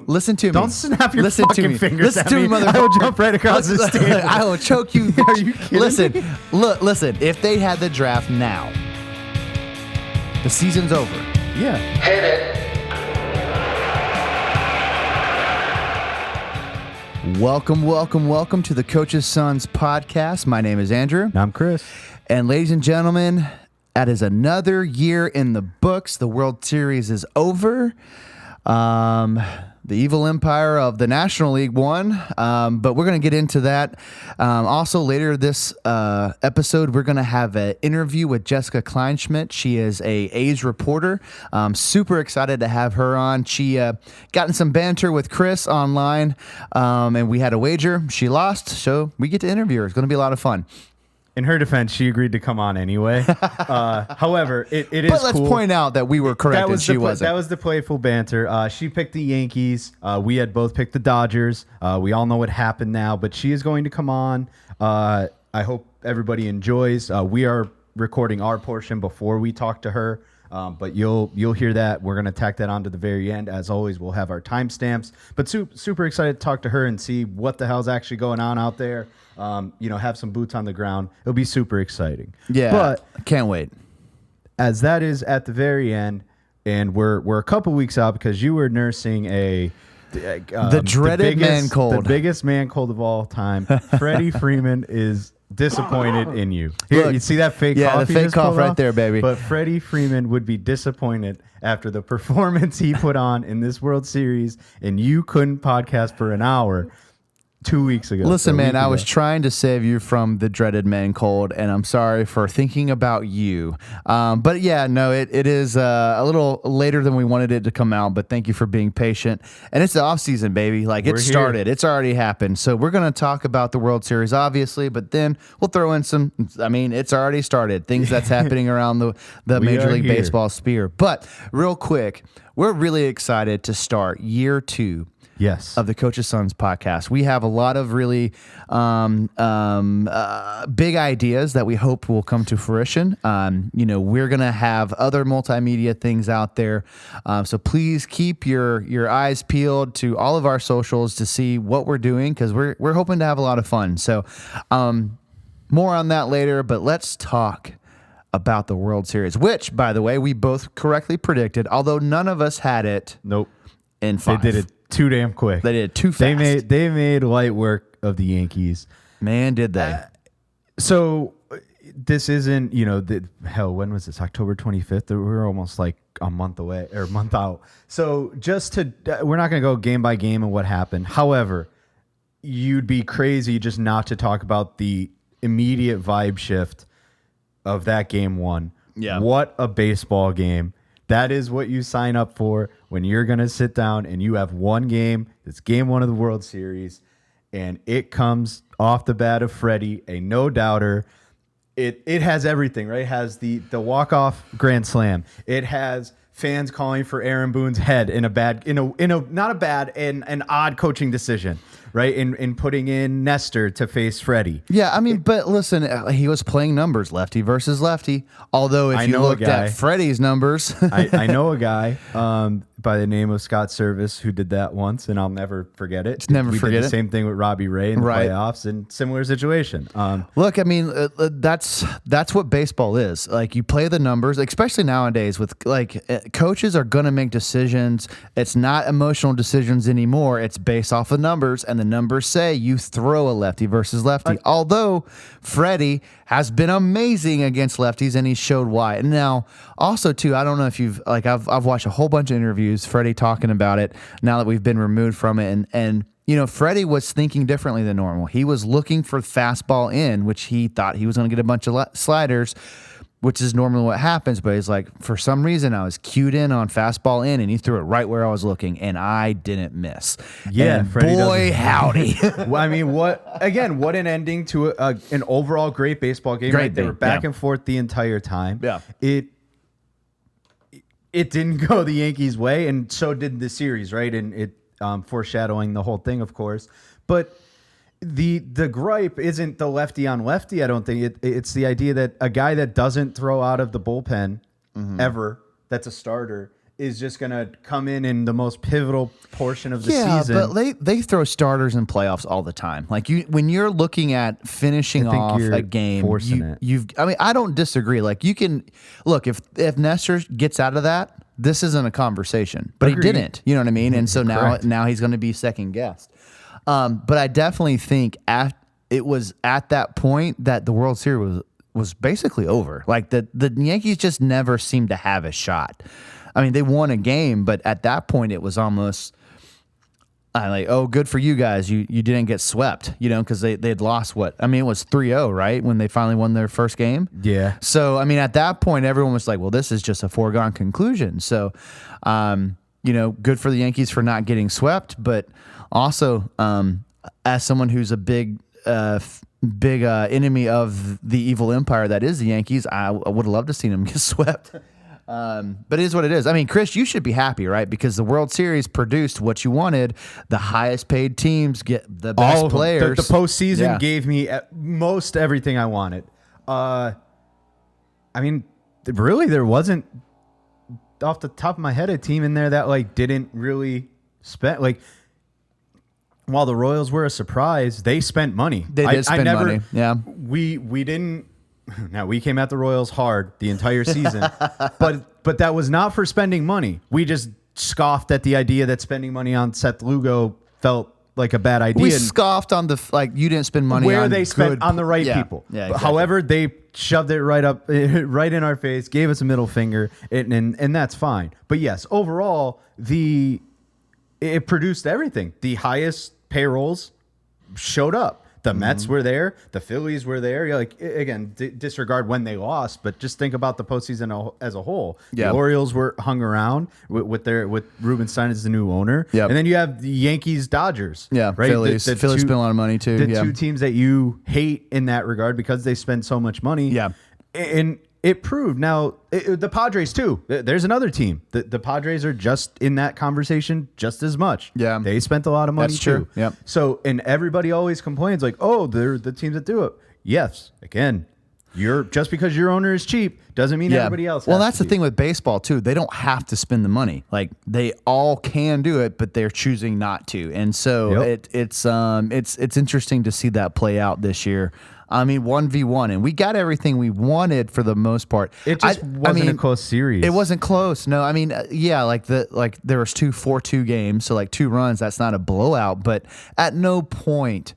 Listen to me. Don't snap your Listen to fucking me. fingers Listen at to me, me. motherfucker. I will jump right across this table. I will choke you. Are you kidding Listen, me? listen. If they had the draft now, the season's over. Yeah. Hit it. Welcome to the Coach's Sons podcast. My name is Andrew. I'm Chris. And ladies and gentlemen, that is another year in the books. The World Series is over. The evil empire of the National League won, but we're going to get into that. Also, later this episode, we're going to have an interview with Jessica Kleinschmidt. She is a A's reporter. Super excited to have her on. She got in some banter with Chris online, and we had a wager. She lost, so we get to interview her. It's going to be a lot of fun. In her defense, she agreed to come on anyway. However, it is But let's cool. point out that we were correct and she wasn't. That was the playful banter. She picked the Yankees. We had both picked the Dodgers. We all know what happened now, but she is going to come on. I hope everybody enjoys. We are recording our portion before we talk to her, but you'll hear that. We're going to tack that on to the very end. As always, we'll have our timestamps. But super excited to talk to her and see what the hell's actually going on out there. Have some boots on the ground. It'll be super exciting. Yeah, but can't wait. As that is at the very end, and we're a couple weeks out because you were nursing the dreaded man cold, the biggest man cold of all time. Freddie Freeman is disappointed in you. Here, Look, you see that fake cough? Yeah, the he fake just cough pulled right off? there, baby. But Freddie Freeman would be disappointed after the performance he put on in this World Series, and you couldn't podcast for an hour 2 weeks ago. Listen, man, I was trying to save you from the dreaded man cold, and I'm sorry for thinking about you. But yeah, no, it is a little later than we wanted it to come out, but thank you for being patient. And it's the offseason, baby. Like, it started. It's already happened. So we're going to talk about the World Series, obviously, but then we'll throw in it's already started. Things that's happening around the Major League Baseball sphere. But real quick, we're really excited to start year 2 of the Coach's Sons podcast. We have a lot of really big ideas that we hope will come to fruition. We're going to have other multimedia things out there. So please keep your eyes peeled to all of our socials to see what we're doing, because we're hoping to have a lot of fun. So more on that later, but let's talk about the World Series, which, by the way, we both correctly predicted, although none of us had it. Nope. In 5. They did it too damn quick. They did it too fast. They made light work of the Yankees. Man, did they. So this isn't, when was this? October 25th? We're almost like a month away or a month out. So we're not going to go game by game and what happened. However, you'd be crazy just not to talk about the immediate vibe shift of that game 1. Yeah. What a baseball game. That is what you sign up for when you're going to sit down and you have one game. It's game 1 of the World Series, and it comes off the bat of Freddie, a no-doubter. It has everything, right? It has the walk-off grand slam. It has fans calling for Aaron Boone's head in an odd coaching decision, right? In putting in Nestor to face Freddie. Yeah, but listen, he was playing numbers, lefty versus lefty. Although if you looked at Freddie's numbers, I know a guy by the name of Scott Service who did that once, and I'll never forget it. We did the same thing with Robbie Ray in the playoffs, and similar situation. Look, that's what baseball is. Like, you play the numbers, especially nowadays with coaches are going to make decisions. It's not emotional decisions anymore. It's based off of numbers, and the numbers say you throw a lefty versus lefty. Although Freddie has been amazing against lefties, and he showed why. And now, also too, I don't know if I've watched a whole bunch of interviews, Freddie talking about it now that we've been removed from it, and Freddie was thinking differently than normal. He was looking for fastball in, which he thought he was going to get a bunch of sliders, which is normally what happens. But he's like, for some reason, I was cued in on fastball in, and he threw it right where I was looking, and I didn't miss. Yeah, and boy, howdy. What an ending to an overall great baseball game. Right? They were back and forth the entire time. Yeah. It didn't go the Yankees' way, and so did the series, right? And it foreshadowing the whole thing, of course. But the gripe isn't the lefty on lefty. I don't think it's the idea that a guy that doesn't throw out of the bullpen ever, that's a starter, is just going to come in the most pivotal portion of the yeah, season. but they throw starters in playoffs all the time. Like when you're looking at finishing off a game, I don't disagree. Like you can look if Nestor gets out of that, this isn't a conversation. But Agreed. he didn't. You know what I mean? And so now he's going to be second guessed. But I definitely think it was at that point that the World Series was basically over. Like the Yankees just never seemed to have a shot. I mean, they won a game, but at that point it was almost like, oh, good for you guys. You didn't get swept, because they'd lost what? I mean, it was 3-0, right? When they finally won their first game. Yeah. So, I mean, at that point, everyone was like, well, this is just a foregone conclusion. So, good for the Yankees for not getting swept, but also as someone who's a big enemy of the evil empire that is the Yankees, I would have loved to see them get swept. But it is what it is. I mean, Chris, you should be happy, right? Because the World Series produced what you wanted. The highest paid teams get the best players. The postseason gave me most everything I wanted. I mean, really, there wasn't, off the top of my head, a team in there that didn't really spend while the Royals were a surprise, they spent money. They did spend money. Yeah, we didn't. Now, we came at the Royals hard the entire season, but that was not for spending money. We just scoffed at the idea that spending money on Seth Lugo felt like a bad idea. We scoffed on you didn't spend money where on they spent on the right people. Yeah, exactly. However, they shoved it right in our face, gave us a middle finger, and that's fine. But yes, overall, it produced everything. The highest payrolls showed up. The Mets were there. The Phillies were there. Again, disregard when they lost, but just think about the postseason as a whole. Yeah. The Orioles were hung around with Rubenstein as the new owner. Yep. And then you have the Yankees, Dodgers. Yeah, right? Phillies. Phillies spent a lot of money too. The two teams that you hate in that regard because they spend so much money. Yeah. And it proved. Now, the Padres, too. There's another team. The Padres are just in that conversation just as much. Yeah. They spent a lot of money, That's too. true. Yep. So, and everybody always complains, they're the teams that do it. Yes. Again, just because your owner is cheap doesn't mean everybody else Well, has that's to the thing with baseball, too. They don't have to spend the money. They all can do it, but they're choosing not to. And so it's interesting to see that play out this year. I mean, 1v1, and we got everything we wanted for the most part. It just wasn't a close series. It wasn't close. No, I mean, there was 2 4-2 games, so 2 runs. That's not a blowout, but at no point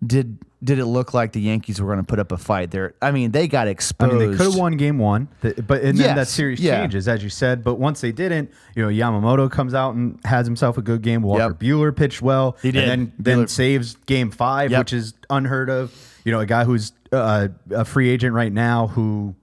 did it look like the Yankees were going to put up a fight there. I mean, they got exposed. They could have won game 1, then that series changes, as you said. But once they didn't, Yamamoto comes out and has himself a good game. Walker Buehler pitched well. He did. And then saves game 5, which is unheard of. A guy who's a free agent right now who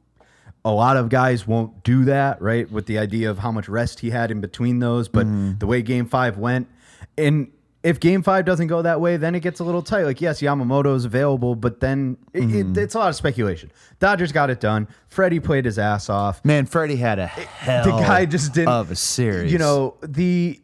a lot of guys won't do that, right? With the idea of how much rest he had in between those. But the way game 5 went, and if game 5 doesn't go that way, then it gets a little tight. Yes, Yamamoto is available, but then it's a lot of speculation. Dodgers got it done. Freddie played his ass off. Man, Freddie had a hell of a series.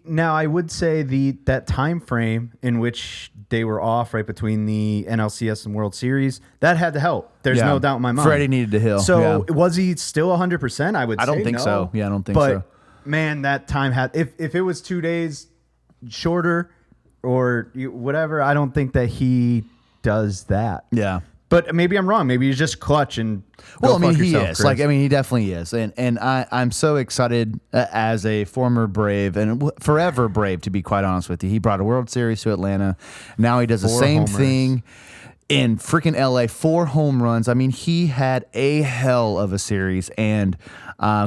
Now I would say that time frame in which they were off right between the NLCS and World Series, that had to help. There's no doubt in my mind. Freddie needed to heal. So was he still 100%? I would say I don't think so. Yeah, I don't think but, so. Man, that time if it was 2 days shorter or whatever, I don't think that he does that. Yeah. But maybe I'm wrong. Maybe he's just clutch and he is. Chris. He definitely is. And I'm so excited as a former Brave and forever Brave, to be quite honest with you. He brought a World Series to Atlanta. Now he does the same thing in freaking LA. 4 home runs. I mean, he had a hell of a series, and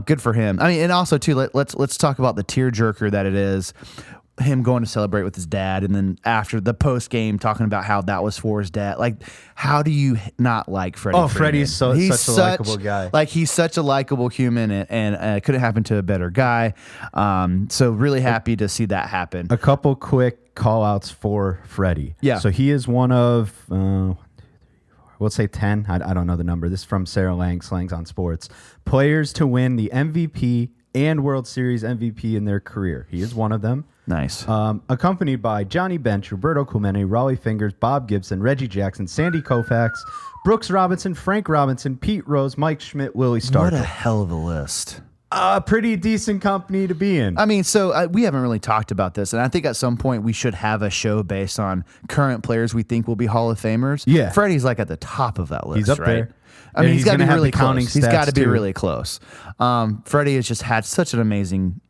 good for him. I mean, and also too, let's talk about the tearjerker that it is. Him going to celebrate with his dad, and then after the post game talking about how that was for his dad. How do you not like Freddie? Oh, Freddie's such a likable guy. He's such a likable human, and it couldn't happen to a better guy. So really happy to see that happen. A couple quick call outs for Freddie. Yeah. So he is one of, we'll say 10. I don't know the number. This is from Sarah Lang, Slangs on Sports. Players to win the MVP and World Series MVP in their career. He is one of them. Nice. Accompanied by Johnny Bench, Roberto Clemente, Raleigh Fingers, Bob Gibson, Reggie Jackson, Sandy Koufax, Brooks Robinson, Frank Robinson, Pete Rose, Mike Schmidt, Willie Stargell. What a hell of a list. pretty decent company to be in. I mean, so we haven't really talked about this, and I think at some point we should have a show based on current players we think will be Hall of Famers. Yeah. Freddie's like at the top of that list. He's up right? there. I mean, And he's got to be gonna have really the counting close. He's got to stats, be too. really close. Freddie has just had such an amazing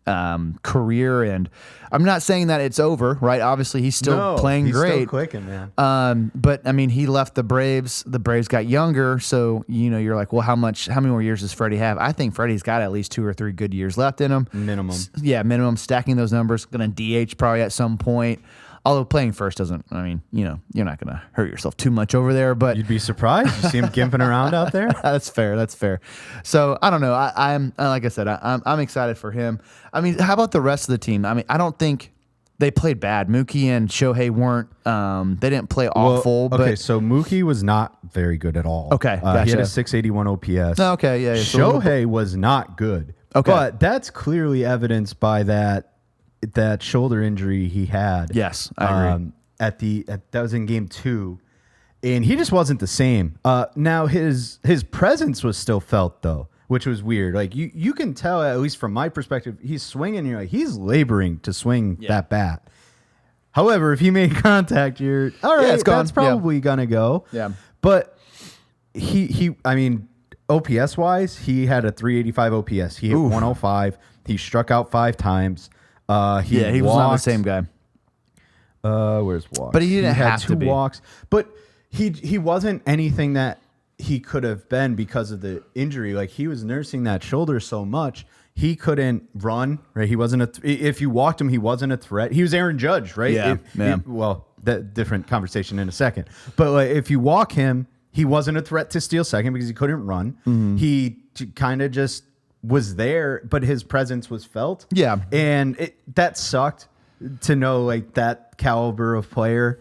career, and I'm not saying that it's over, right? Obviously, he's still playing he's great. Still clicking, man. But I mean, he left the Braves. The Braves got younger, so you're like, well, how many more years does Freddie have? I think Freddie's got at least 2 or 3 good years left in him. Minimum. Yeah, minimum. Stacking those numbers. Going to DH probably at some point. Although playing first doesn't, I mean, you're not going to hurt yourself too much over there. But You'd be surprised. You see him gimping around out there. That's fair. That's fair. So I don't know. I'm like I said, I'm excited for him. I mean, how about the rest of the team? I mean, I don't think they played bad. Mookie and Shohei weren't. They didn't play awful. Okay, but so Mookie was not very good at all. Okay, He had gotcha. a 681 OPS. Okay, yeah. It's a little bit- Shohei was not good. Okay. But that's clearly evidenced by that shoulder injury he had. Yes, I agree. That was in game 2, and he just wasn't the same. Now his presence was still felt though, which was weird. Like you can tell, at least from my perspective, he's swinging. You're like, he's laboring to swing that bat. However, if he made contact, you're all right. it's gone. That's probably gonna go. Yeah. But I mean, OPS wise, he had a 385 OPS. He hit 105. He struck out 5 times. He was not the same guy. Where's walks? But he didn't had have to 2 be. walks. But he wasn't anything that he could have been because of the injury. Like, he was nursing that shoulder so much, he couldn't run. Right? He wasn't if you walked him, he wasn't a threat. He was Aaron Judge, right? Yeah. Well, that different conversation in a second. But like, if you walk him, he wasn't a threat to steal second because he couldn't run. Mm-hmm. He kind of just was there, but his presence was felt. Yeah. And that sucked to know, like, that caliber of player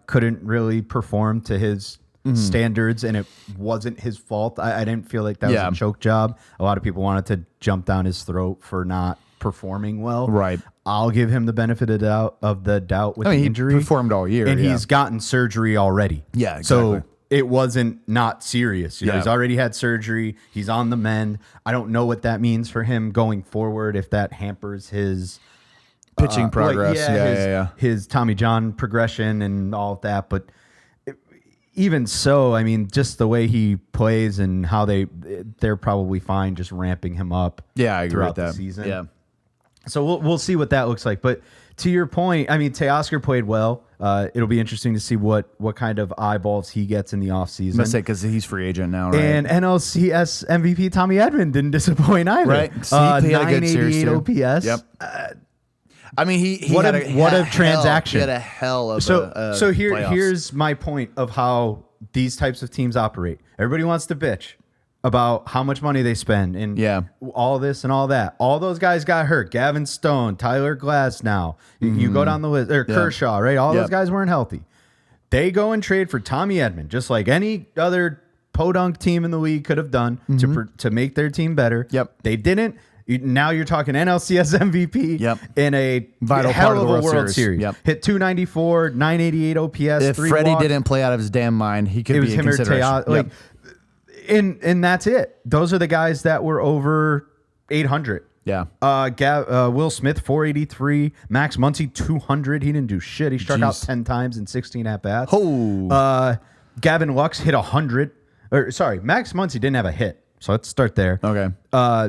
couldn't really perform to his standards, and it wasn't his fault. I didn't feel like that was a choke job. A lot of people wanted to jump down his throat for not performing well. Right. I'll give him the benefit of the doubt with the he injury. performed all year, and yeah. he's gotten surgery already. Yeah, exactly. So it wasn't not serious. You know, Yeah. he's already had surgery. He's on the mend. I don't know what that means for him going forward, if that hampers his Pitching progress. his Tommy John progression and all of that. But even so, I mean, just the way he plays and how they're probably fine just ramping him up. Yeah, I agree throughout with that. the season. Yeah. So we'll see what that looks like. But to your point, I mean, Teoscar played well. It'll be interesting to see what kind of eyeballs he gets in the offseason. I'm gonna say because he's free agent now, right? And NLCS MVP Tommy Edman didn't disappoint either. Right. So he had a good series 988 too. OPS. Yep. I mean, he What had a transaction. He had a hell of So playoffs. here's my point of how these types of teams operate. Everybody wants to bitch about how much money they spend and all this and all that. All those guys got hurt. Gavin Stone, Tyler Glass now. You go down the list. Or Kershaw, right? All those guys weren't healthy. They go and trade for Tommy Edman, just like any other podunk team in the league could have done to make their team better. Yep. They didn't. Now you're talking NLCS MVP in a Vital hell part of of the a World World Series. Series. Yep. Hit 294, 988 OPS. If 3 Freddie walks. didn't play out of his damn mind, he could It be was in him or consideration. Teo. Like, and that's it. Those are the guys that were over 800. Yeah. Will Smith 483, Max Muncy 200. He didn't do shit. He struck out 10 times in 16 at bats. Oh. Gavin Lux hit 100. Or sorry, Max Muncy didn't have a hit. So let's start there. Okay.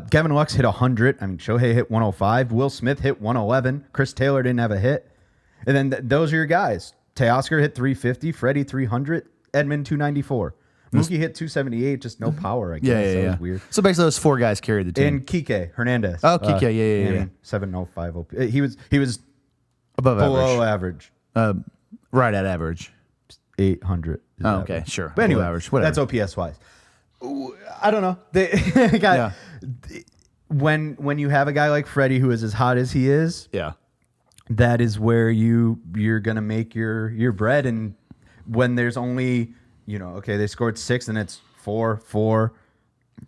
Gavin Lux hit 100. I mean, Shohei hit 105. Will Smith hit 111. Chris Taylor didn't have a hit. And then those are your guys. Teoscar hit 350. Freddie 300. Edmund 294. Mookie hit 278. Just no power, I guess. Yeah. That was weird. So basically, those 4 guys carried the team. And Kike Hernandez. Oh, Kike, yeah. 705 OP. He was Above below average. average. Right at average. 800. is Oh, okay, average. sure. But anyway, Below average, whatever. that's OPS wise. I don't know. They got when you have a guy like Freddie who is as hot as he is, that is where you're gonna make your bread. And when there's only they scored 6 and it's 4, 4,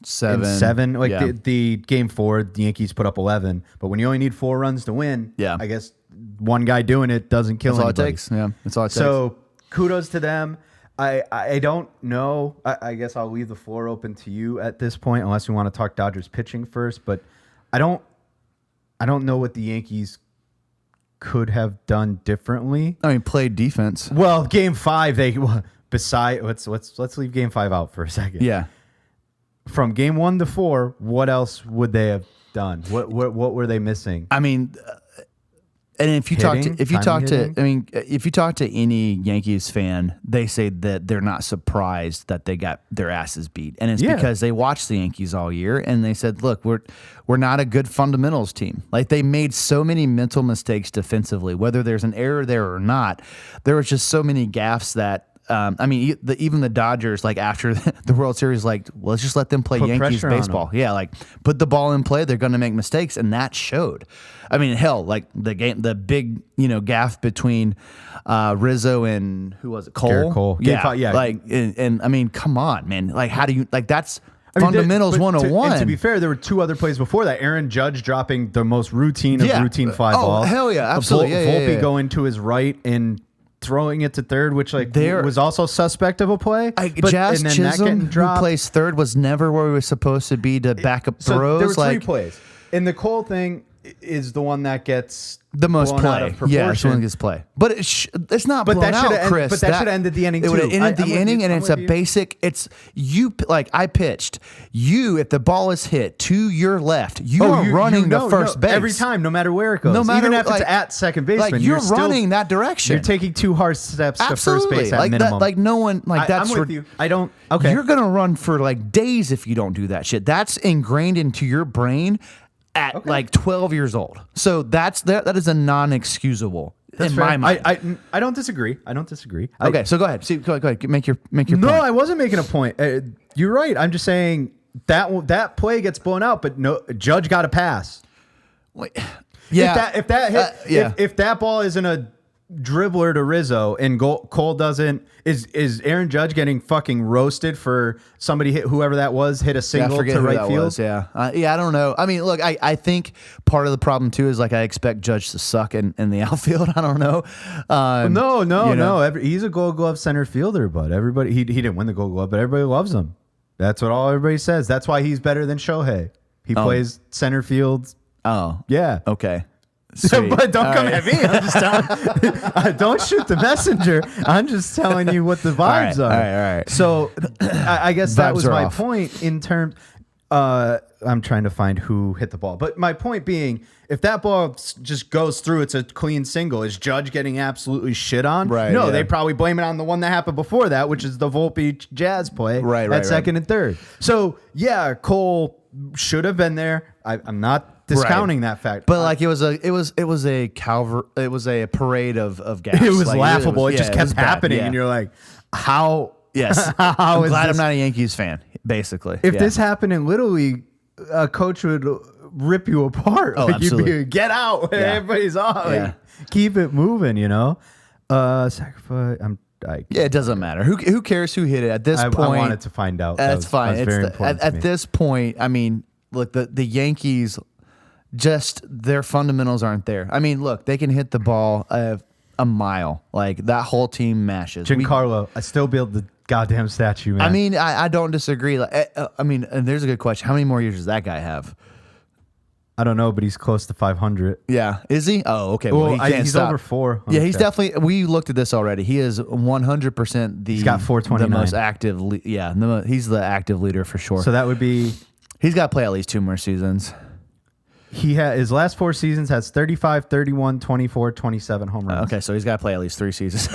7. and 7. Like the game 4, the Yankees put up 11. But when you only need 4 runs to win, I guess one guy doing it doesn't kill That's all anybody. it takes. Yeah, that's all it takes. So kudos to them. I don't know. I guess I'll leave the floor open to you at this point, unless we want to talk Dodgers pitching first. But I don't know what the Yankees could have done differently. I mean, played defense. Well, Game 5, let's leave Game 5 out for a second. Yeah. From Game 1 to 4, what else would they have done? What were they missing? I mean, and if you talk to any Yankees fan, they say that they're not surprised that they got their asses beat, and it's because they watched the Yankees all year, and they said, "Look, we're not a good fundamentals team." Like, they made so many mental mistakes defensively, whether there's an error there or not. There was just so many gaffes that. I mean, even the Dodgers, like after the World Series, like, well, let's just let them play Yankees baseball. Yeah, like, put the ball in play. They're going to make mistakes, and that showed. I mean, hell, like the big, gaff between Rizzo and who was it, Cole? Garrett Cole. Yeah, like, and I mean, come on, man. Like, how do you like that's fundamentals 101. And to be fair, there were 2 other plays before that. Aaron Judge dropping the most routine of routine fly balls. Oh, hell yeah, absolutely. Volpe going to his right and throwing it to third, which was also suspect of a play. Jazz Chisholm, who plays third, was never where he was supposed to be to back up throws. There were 3 plays. And the Cole thing is the one that gets the most play. Yeah, it's one that gets play. But it's not blown out, Chris. But that should have ended the inning, too. It would have ended the inning, and it's a basic... It's you... Like, I pitched. You, if the ball is hit to your left, you are running the first base. Every time, no matter where it goes. Even if it's at second baseman. Like, you're running that direction. You're taking 2 hard steps to first base at minimum. No one... Like, that's... I'm with you. I don't... Okay. You're going to run for, like, days if you don't do that shit. That's ingrained into your brain at like 12 years old. So that is a non-excusable in my mind. I don't disagree. Okay, so go ahead. Go ahead. Make your point. No, I wasn't making a point. You're right. I'm just saying that play gets blown out, but no, Judge got a pass. Wait, yeah. If that ball isn't a dribbler to Rizzo and Cole doesn't, is Aaron Judge getting fucking roasted for somebody whoever that was hit a single to right field? I don't know. I mean, look, I think part of the problem too is, like, I expect Judge to suck in the outfield. I don't know. No. He's a Gold Glove center fielder, but everybody he didn't win the Gold Glove, but everybody loves him. That's what everybody says. That's why he's better than Shohei. He plays center field. Oh, yeah. Okay. But don't come at me. I'm just telling. Don't shoot the messenger. I'm just telling you what the vibes are. All right. So I guess that was my point in terms. I'm trying to find who hit the ball, but my point being, if that ball just goes through, it's a clean single. Is Judge getting absolutely shit on? Right. No, they probably blame it on the one that happened before that, which is the Volpe Jazz play at second and third. So yeah, Cole should have been there. I'm not discounting that fact, but like it was a parade of gas. It was laughable. It just kept happening, and you're like, how? Yes, I'm glad I'm not a Yankees fan. Basically, if this happened in Little League, a coach would rip you apart. Oh, like, absolutely. You'd be, get out. Yeah. Everybody's on. Like, keep it moving. Sacrifice. It doesn't matter. Who cares who hit it at this point? I wanted to find out. That's fine. At this point, I mean, look, the Yankees, just their fundamentals aren't there. I mean, look, they can hit the ball a mile. Like, that whole team mashes. Giancarlo, I still build the goddamn statue, man. I mean, I don't disagree. Like, I mean, and there's a good question. How many more years does that guy have? I don't know, but he's close to 500. Yeah. Is he? Oh, okay. Well, he's stop. over 4. Yeah, he's definitely. We looked at this already. He is 100% He's got 429. the most active. He's the active leader for sure. So that would be. He's got to play at least 2 more seasons. He had his last 4 seasons has 35, 31, 24, 27 home runs. Okay, so he's got to play at least 3 seasons.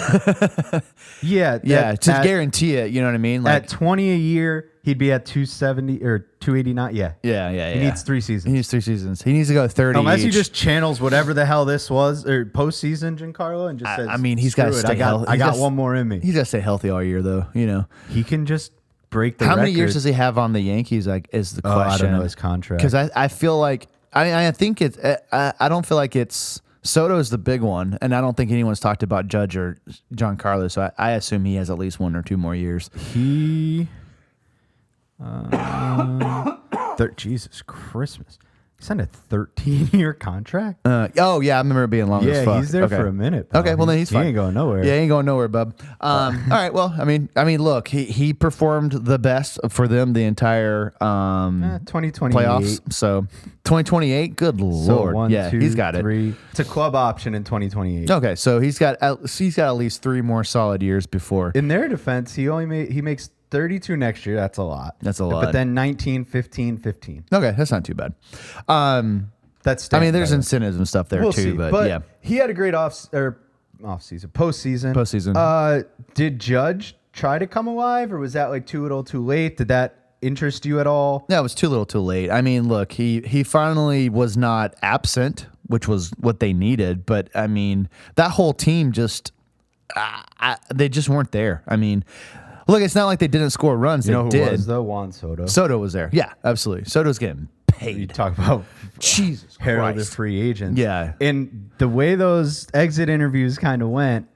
Yeah, to guarantee it. You know what I mean? Like, at 20 a year, he'd be at 270 or 289. Yeah. He needs 3 seasons. He needs 3 seasons. He needs to go 30. Unless each. he just channels whatever the hell this was or postseason Giancarlo and just says, I mean, he's got to stay healthy. I got one more in me. He's got to stay healthy all year, though. He can just break the How record. many years does he have on the Yankees? Like, is the question? I don't know his contract. Because I feel like I think it's. I don't feel like it's. Soto's the big one, and I don't think anyone's talked about Judge or Giancarlo, so I assume he has at least 1 or 2 more years. Jesus Christmas. signed a 13-year contract. Oh yeah, I remember it being long as fuck. He's there for a minute. Pal. Okay, well then he's fine. He ain't going nowhere. Yeah, he ain't going nowhere, bub. All right, well, I mean, look, he performed the best for them the entire 2028 playoffs. So 2028, good lord, one, yeah, two, he's got it. Three. It's a club option in 2028. Okay, so he's got at least 3 more solid years before. In their defense, he makes 32 next year. That's a lot. That's a lot. But then 19, 15, 15. Okay, that's not too bad. That's I mean, there's incentives and stuff there we'll too, see. but yeah, he had a great postseason. Postseason. Did Judge try to come alive, or was that like too little, too late? Did that interest you at all? No, it was too little, too late. I mean, look, he finally was not absent, which was what they needed. But I mean, that whole team just they just weren't there. I mean, look, it's not like they didn't score runs. You know who did. was though? Juan Soto. Soto was there. Yeah, absolutely. Soto's getting paid. You talk about Jesus heralded Christ. free agents. Yeah. And the way those exit interviews kind of went,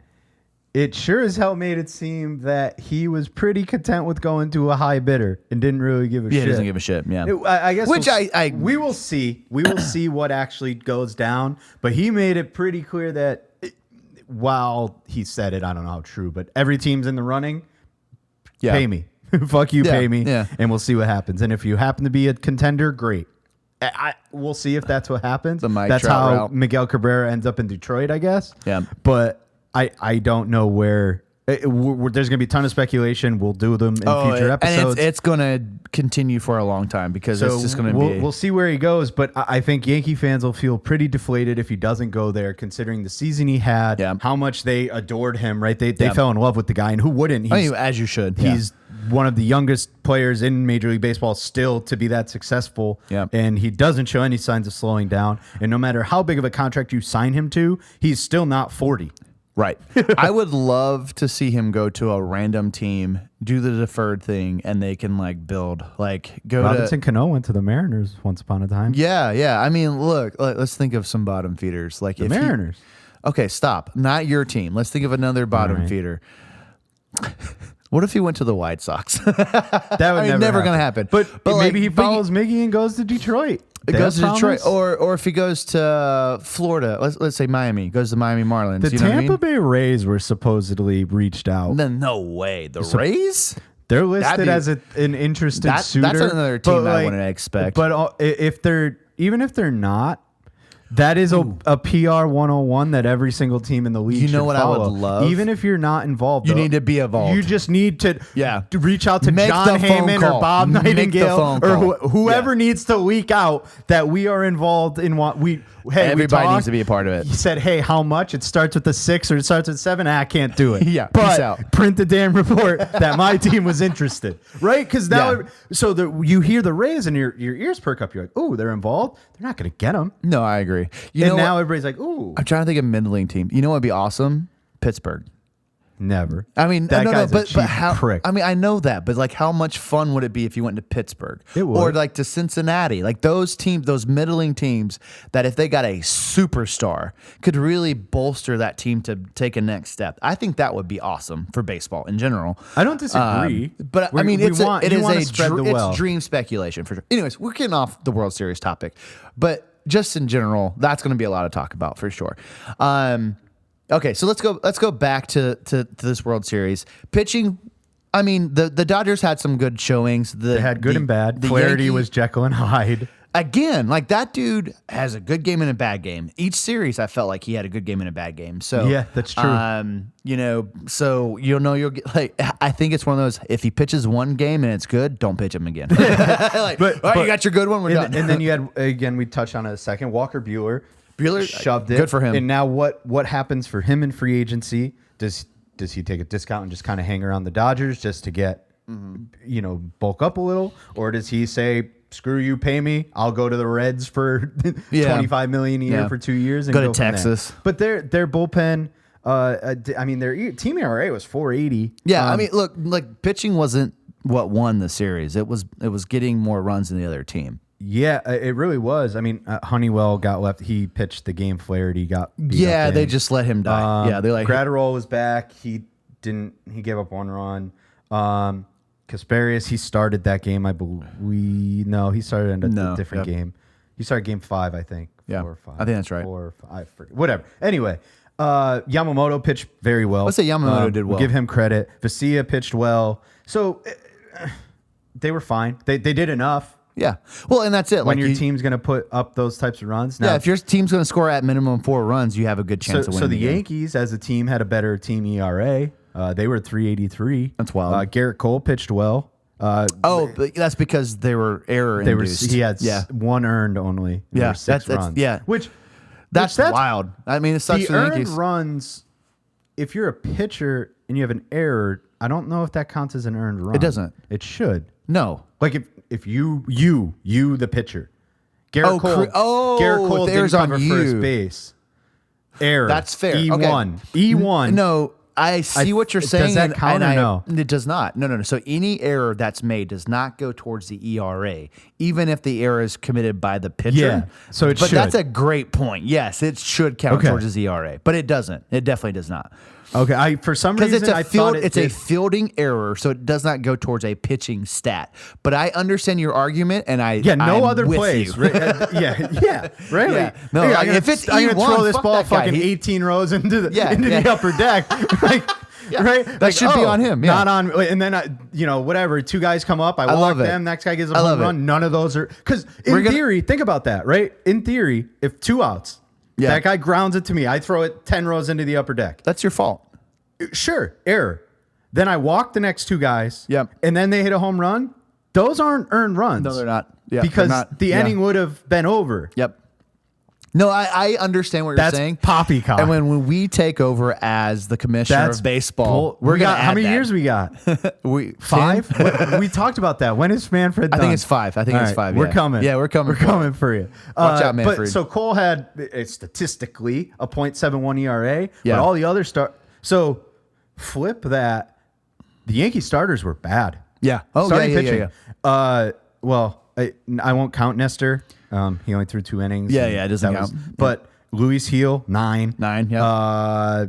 it sure as hell made it seem that he was pretty content with going to a high bidder and didn't really give a shit. Yeah, he doesn't give a shit. Yeah. I guess Which we will see. We will see what actually goes down. But he made it pretty clear that while he said it, I don't know how true, but every team's in the running. Yeah. Pay me. Fuck you, pay me. Yeah. And we'll see what happens. And if you happen to be a contender, great. We'll see if that's what happens. That's Trout how route. Miguel Cabrera ends up in Detroit, I guess. Yeah. But I don't know where. There's going to be a ton of speculation. We'll do them in future episodes. And it's going to continue for a long time because it's just going to be. We'll see where he goes, but I think Yankee fans will feel pretty deflated if he doesn't go there, considering the season he had, how much they adored him, right? They fell in love with the guy, and who wouldn't? As you should. He's one of the youngest players in Major League Baseball still to be that successful, and he doesn't show any signs of slowing down. And no matter how big of a contract you sign him to, he's still not 40. Right. I would love to see him go to a random team, do the deferred thing, and they can build. Robinson Cano went to the Mariners once upon a time. Yeah. I mean, look, let's think of some bottom feeders. The Mariners. Okay, stop. Not your team. Let's think of another bottom feeder. What if he went to the White Sox? That would never going to happen. But maybe he follows Miggy and goes to Detroit. It goes to Detroit, or if he goes to Florida, let's say Miami, goes to Miami Marlins. The Tampa Bay Rays were supposedly reached out. Then no way. The Rays? They're listed as an interested suitor. That's another team I wouldn't expect. But if they're not, that is a PR 101 that every single team in the league should what follow. I would love? Even if you're not involved, you need to be involved. You just need to reach out to Make John the phone Heyman call. or Bob Make the Nightingale phone or call. whoever needs to leak out that we are involved in what we. Hey, everybody needs to be a part of it. You said, hey, how much? It starts with a 6 or it starts with 7. I can't do it. Yeah, but peace out. Print the damn report that my team was interested, right? Because now, you hear the Rays and your ears perk up. You're like, oh, they're involved. They're not going to get them. No, I agree. And now everybody's like, ooh. I'm trying to think of a middling team. You know what would be awesome? Pittsburgh. Never. I mean, that guy's a cheap how? prick. I mean, I know that, but how much fun would it be if you went to Pittsburgh It would. or to Cincinnati? Those teams, those middling teams, that if they got a superstar, could really bolster that team to take a next step. I think that would be awesome for baseball in general. I don't disagree, but I mean, it's it's dream speculation for sure. Anyways, we're getting off the World Series topic, but just in general, that's going to be a lot to talk about for sure. Okay, so let's go back to this World Series. Pitching, I mean, the Dodgers had some good showings. They had good and bad. Flaherty was Jekyll and Hyde. Again, that dude has a good game and a bad game. Each series, I felt like he had a good game and a bad game. So yeah, that's true. So you'll get I think it's one of those. If he pitches one game and it's good, don't pitch him again. But you got your good one. We're done. And then you had again. We touched on it a second. Walker Buehler shoved it. Good for him. And now what happens for him in free agency? Does he take a discount and just kind of hang around the Dodgers just to get bulk up a little, or does he say, screw you, pay me, I'll go to the Reds for $25 million a year for 2 years and go to Texas? But their bullpen, their team ERA was 4.80. Yeah, I mean, look, pitching wasn't what won the series. It was getting more runs than the other team. Yeah, it really was. I mean, Honeywell got left. He pitched the game. Flaherty got beat yeah, up they just let him die. Yeah, they're like Gratterall was back. He gave up one run. Kasperius, he started that game. I believe. No, he started in a different game. He started game 5, I think. Yeah, 4 or 5. I think that's right. 4 or 5. I forget. Whatever. Anyway, Yamamoto pitched very well. Let's say Yamamoto did well. We'll give him credit. Vesia pitched well. So they were fine. They did enough. Yeah. Well, and that's it. When your team's going to put up those types of runs. Now, yeah, if your team's going to score at minimum 4 runs, you have a good chance of winning. So the game. Yankees, as a team, had a better team ERA. They were 3.83. That's wild. Garrett Cole pitched well. But that's because they were error induced. He had 1 earned only. Yeah, 6 runs. Yeah, which that's wild. I mean, it sucks the for the earned Yankees. runs. If you're a pitcher and you have an error, I don't know if that counts as an earned run. It doesn't. It should. No. Like if you the pitcher, Garrett Cole didn't cover first base. Error. That's fair. E1. Okay. E1. No, I see what you're saying. Does that count or no? It does not. No. So any error that's made does not go towards the ERA, even if the error is committed by the pitcher. Yeah. So it but should. That's a great point. Yes, it should count towards his ERA, but it doesn't. It definitely does not. Okay, for some reason I thought it's a fielding error, so it does not go towards a pitching stat. But I understand your argument, and no I'm other with plays. you. Right? Yeah, right. Yeah. No, Hey, like, if it's I'm gonna E1, throw this fuck ball that guy. fucking 18 rows into the upper deck, like. Yeah. Right, That should be on him. Yeah. Not on. And then whatever. 2 guys come up. I walk love it. them. Next guy gives a home run. None of those are because in theory, think about that. Right. In theory, if 2 outs, that guy grounds it to me. I throw it 10 rows into the upper deck. That's your fault. Sure, error. Then I walk the next 2 guys. Yep. And then they hit a home run. Those aren't earned runs. No, they're not. Yeah, because the yeah. inning would have been over. Yep. No, I understand what you're That's saying. poppycock. And when we take over as the commissioner of baseball, we're gonna how add many that. years we got? We 5? We talked about that. When is Manfred done? I think it's 5. I think it's 5. We're yeah. coming. Yeah, we're coming. We're coming for you. Watch out, Manfred. But so Cole had statistically a .71 ERA. Yeah. But all the other So flip that. The Yankee starters were bad. Yeah. Oh, Starting yeah. pitching. Well, I won't count Nestor. He only threw 2 innings. Yeah, it doesn't count. But Luis Heel, 9. 9, yeah.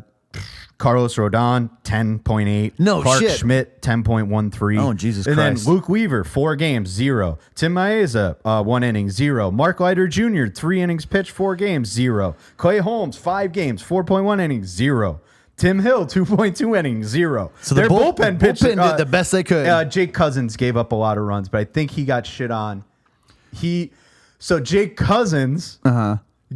Carlos Rodon, 10.8. No Clark shit. Schmidt, 10.13. Oh, Jesus and Christ. then Luke Weaver, 4 games, 0. Tim Maeza, 1 inning, 0. Mark Leiter Jr., 3 innings pitched, 4 games, 0. Clay Holmes, 5 games, 4.1 innings, 0. Tim Hill, 2.2 innings, 0. So their the bullpen pitcher did the best they could. Jake Cousins gave up a lot of runs, but I think he got shit on. So Jake Cousins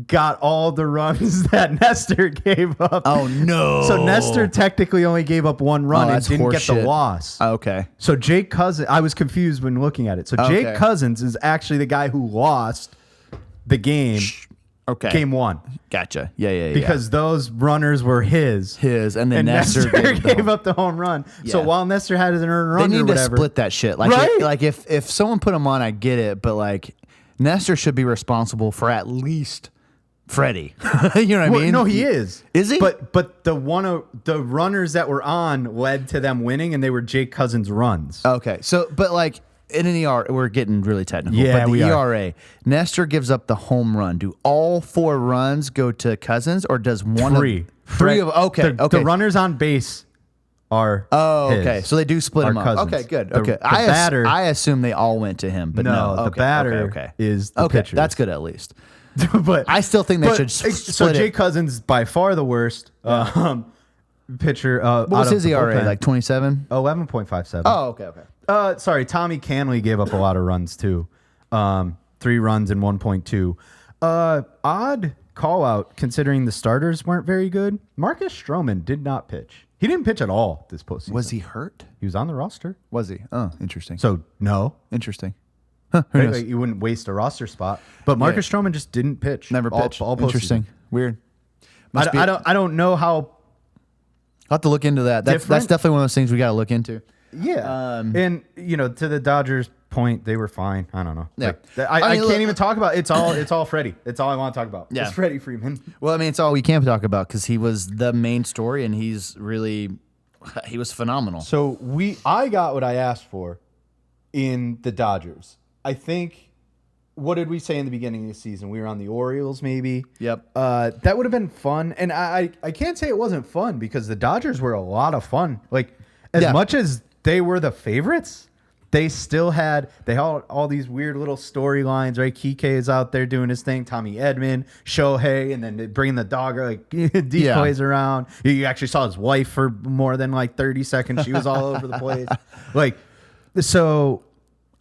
got all the runs that Nestor gave up. Oh, no. So Nestor technically only gave up 1 run and didn't get the loss. Okay. So Jake Cousins, I was confused when looking at it. So Jake Cousins is actually the guy who lost the game. Okay. Game 1. Gotcha. Yeah. Because those runners were his. And then Nestor gave up the home run. Yeah. So while Nestor had an earned run, they need or whatever, to split that shit. Like, right? If someone put him on, I get it, but like Nestor should be responsible for at least Freddie. You know what I mean? No, he is. Is he? But the runners that were on led to them winning, and they were Jake Cousins' runs. Okay. So, but like in an ERA, we're getting really technical. Yeah, but the we ERA, Nestor gives up the home run. Do all 4 runs go to Cousins, or does one 3? of 3 of okay? The runners on base are okay. So they do split them up. Cousins. Okay, good. The Okay, batter. I assume they all went to him, but no. The Okay, batter okay. is the pitcher. That's good at least. But I still think they should split So Jake Cousins by far the worst pitcher. What was his ERA? Like 27? 11.57. Oh, okay. Sorry, Tommy Canley gave up a lot of runs too. 3 runs and 1.2. Odd call out considering the starters weren't very good. Marcus Stroman did not pitch. He didn't pitch at all this postseason. Was he hurt? He was on the roster. Was he? Oh, interesting. So no. Interesting. Huh, who knows? You wouldn't waste a roster spot. But Marcus Stroman just didn't pitch. Never pitched. All Interesting. Weird. I don't know how. I'll have to look into that. That's definitely one of those things we got to look into. Yeah. And to the Dodgers point, they were fine. I don't know. Yeah. I can't even talk about it's all Freddie. It's all I want to talk about. Yeah. It's Freddie Freeman. Well, I mean, it's all we can talk about because he was the main story and he was phenomenal. So I got what I asked for in the Dodgers. I think, what did we say in the beginning of the season? We were on the Orioles, maybe. Yep. That would have been fun. And I can't say it wasn't fun because the Dodgers were a lot of fun. Like, as much as they were the favorites, they had all these weird little storylines, right? Kike is out there doing his thing, Tommy Edman, Shohei, and then they bring the dog like decoys around. You actually saw his wife for more than like 30 seconds. She was all over the place. Like, so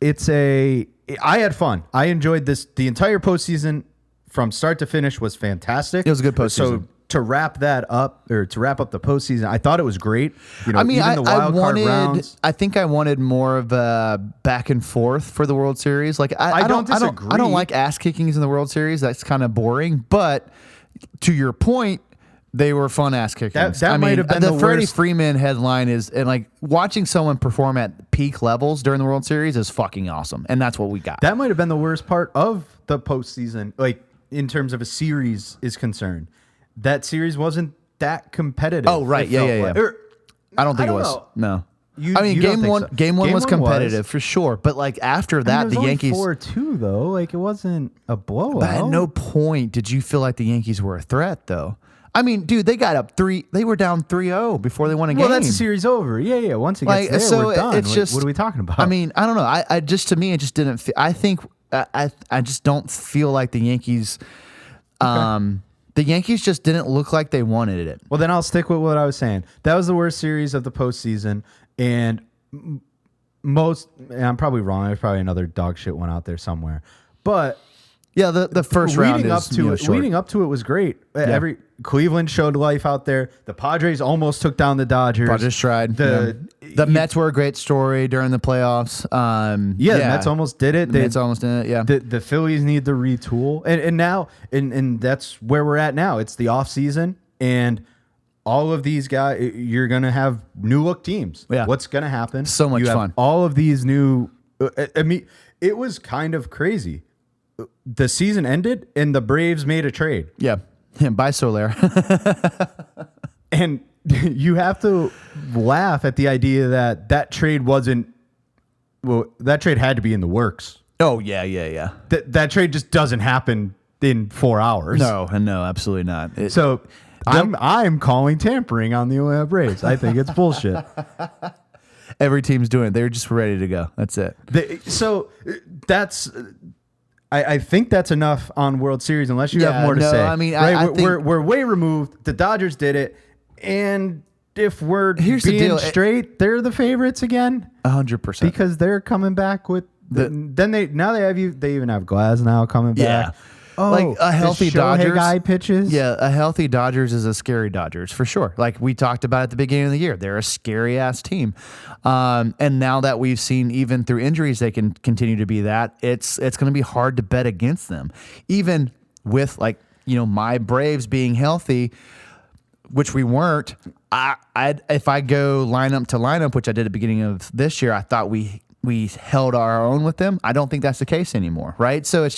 I had fun. I enjoyed this. The entire postseason from start to finish was fantastic. It was a good postseason. So to wrap up the postseason, I thought it was great. You know, I mean, even the wild card rounds. I think I wanted more of a back and forth for the World Series. Like I don't disagree. I don't like ass kickings in the World Series. That's kind of boring. But to your point, they were fun ass kickings. That might have been the Freddie worst. Freeman headline is, and like watching someone perform at peak levels during the World Series is fucking awesome, and that's what we got. That might have been the worst part of the postseason, like in terms of a series is concerned. That series wasn't that competitive. Oh, right. Yeah. I don't think it was. Know. No. I mean, game one was competitive for sure. But like after that, the Yankees 4-2 though. Like it wasn't a blowout. But at no point did you feel like the Yankees were a threat, though. I mean, dude, they got up 3. They were down 3-0 before they won a game. Well, that's the series over. Yeah. Once it gets there, so we're done. It's just, what are we talking about? I mean, I don't know. I just, to me, it just didn't feel. I think I just don't feel like the Yankees. The Yankees just didn't look like they wanted it. Well, then I'll stick with what I was saying. That was the worst series of the postseason, and and I'm probably wrong. There's probably another dog shit one out there somewhere, but yeah, the first round leading up to it was great. Yeah. Cleveland showed life out there. The Padres almost took down the Dodgers. Padres tried. The Mets were a great story during the playoffs. The Mets almost did it. The Mets almost did it. Yeah. The Phillies need to retool, and now that's where we're at now. It's the offseason, and all of these guys, you're gonna have new look teams. Yeah. What's gonna happen? So much fun. All of these new. I mean, it was kind of crazy. The season ended, and the Braves made a trade. Yeah. Bye, Soler. And you have to laugh at the idea that trade wasn't. Well, that trade had to be in the works. Oh, yeah. That trade just doesn't happen in 4 hours. No, absolutely not. I'm calling tampering on the Atlanta Braves. I think it's bullshit. Every team's doing it. They're just ready to go. That's it. I think that's enough on World Series, unless you have more to say. I mean, right? I think we're way removed. The Dodgers did it, and if we're Here's the being deal. straight, they're the favorites again 100%. because they're coming back with. They even have Glasnow coming back. Yeah. Oh, like a healthy the Shohei Dodgers guy pitches. Yeah, a healthy Dodgers is a scary Dodgers for sure. Like we talked about at the beginning of the year, they're a scary ass team. And now that we've seen even through injuries they can continue to be that, it's going to be hard to bet against them. Even with my Braves being healthy, which we weren't. If I go lineup to lineup, which I did at the beginning of this year, I thought we held our own with them. I don't think that's the case anymore, right? So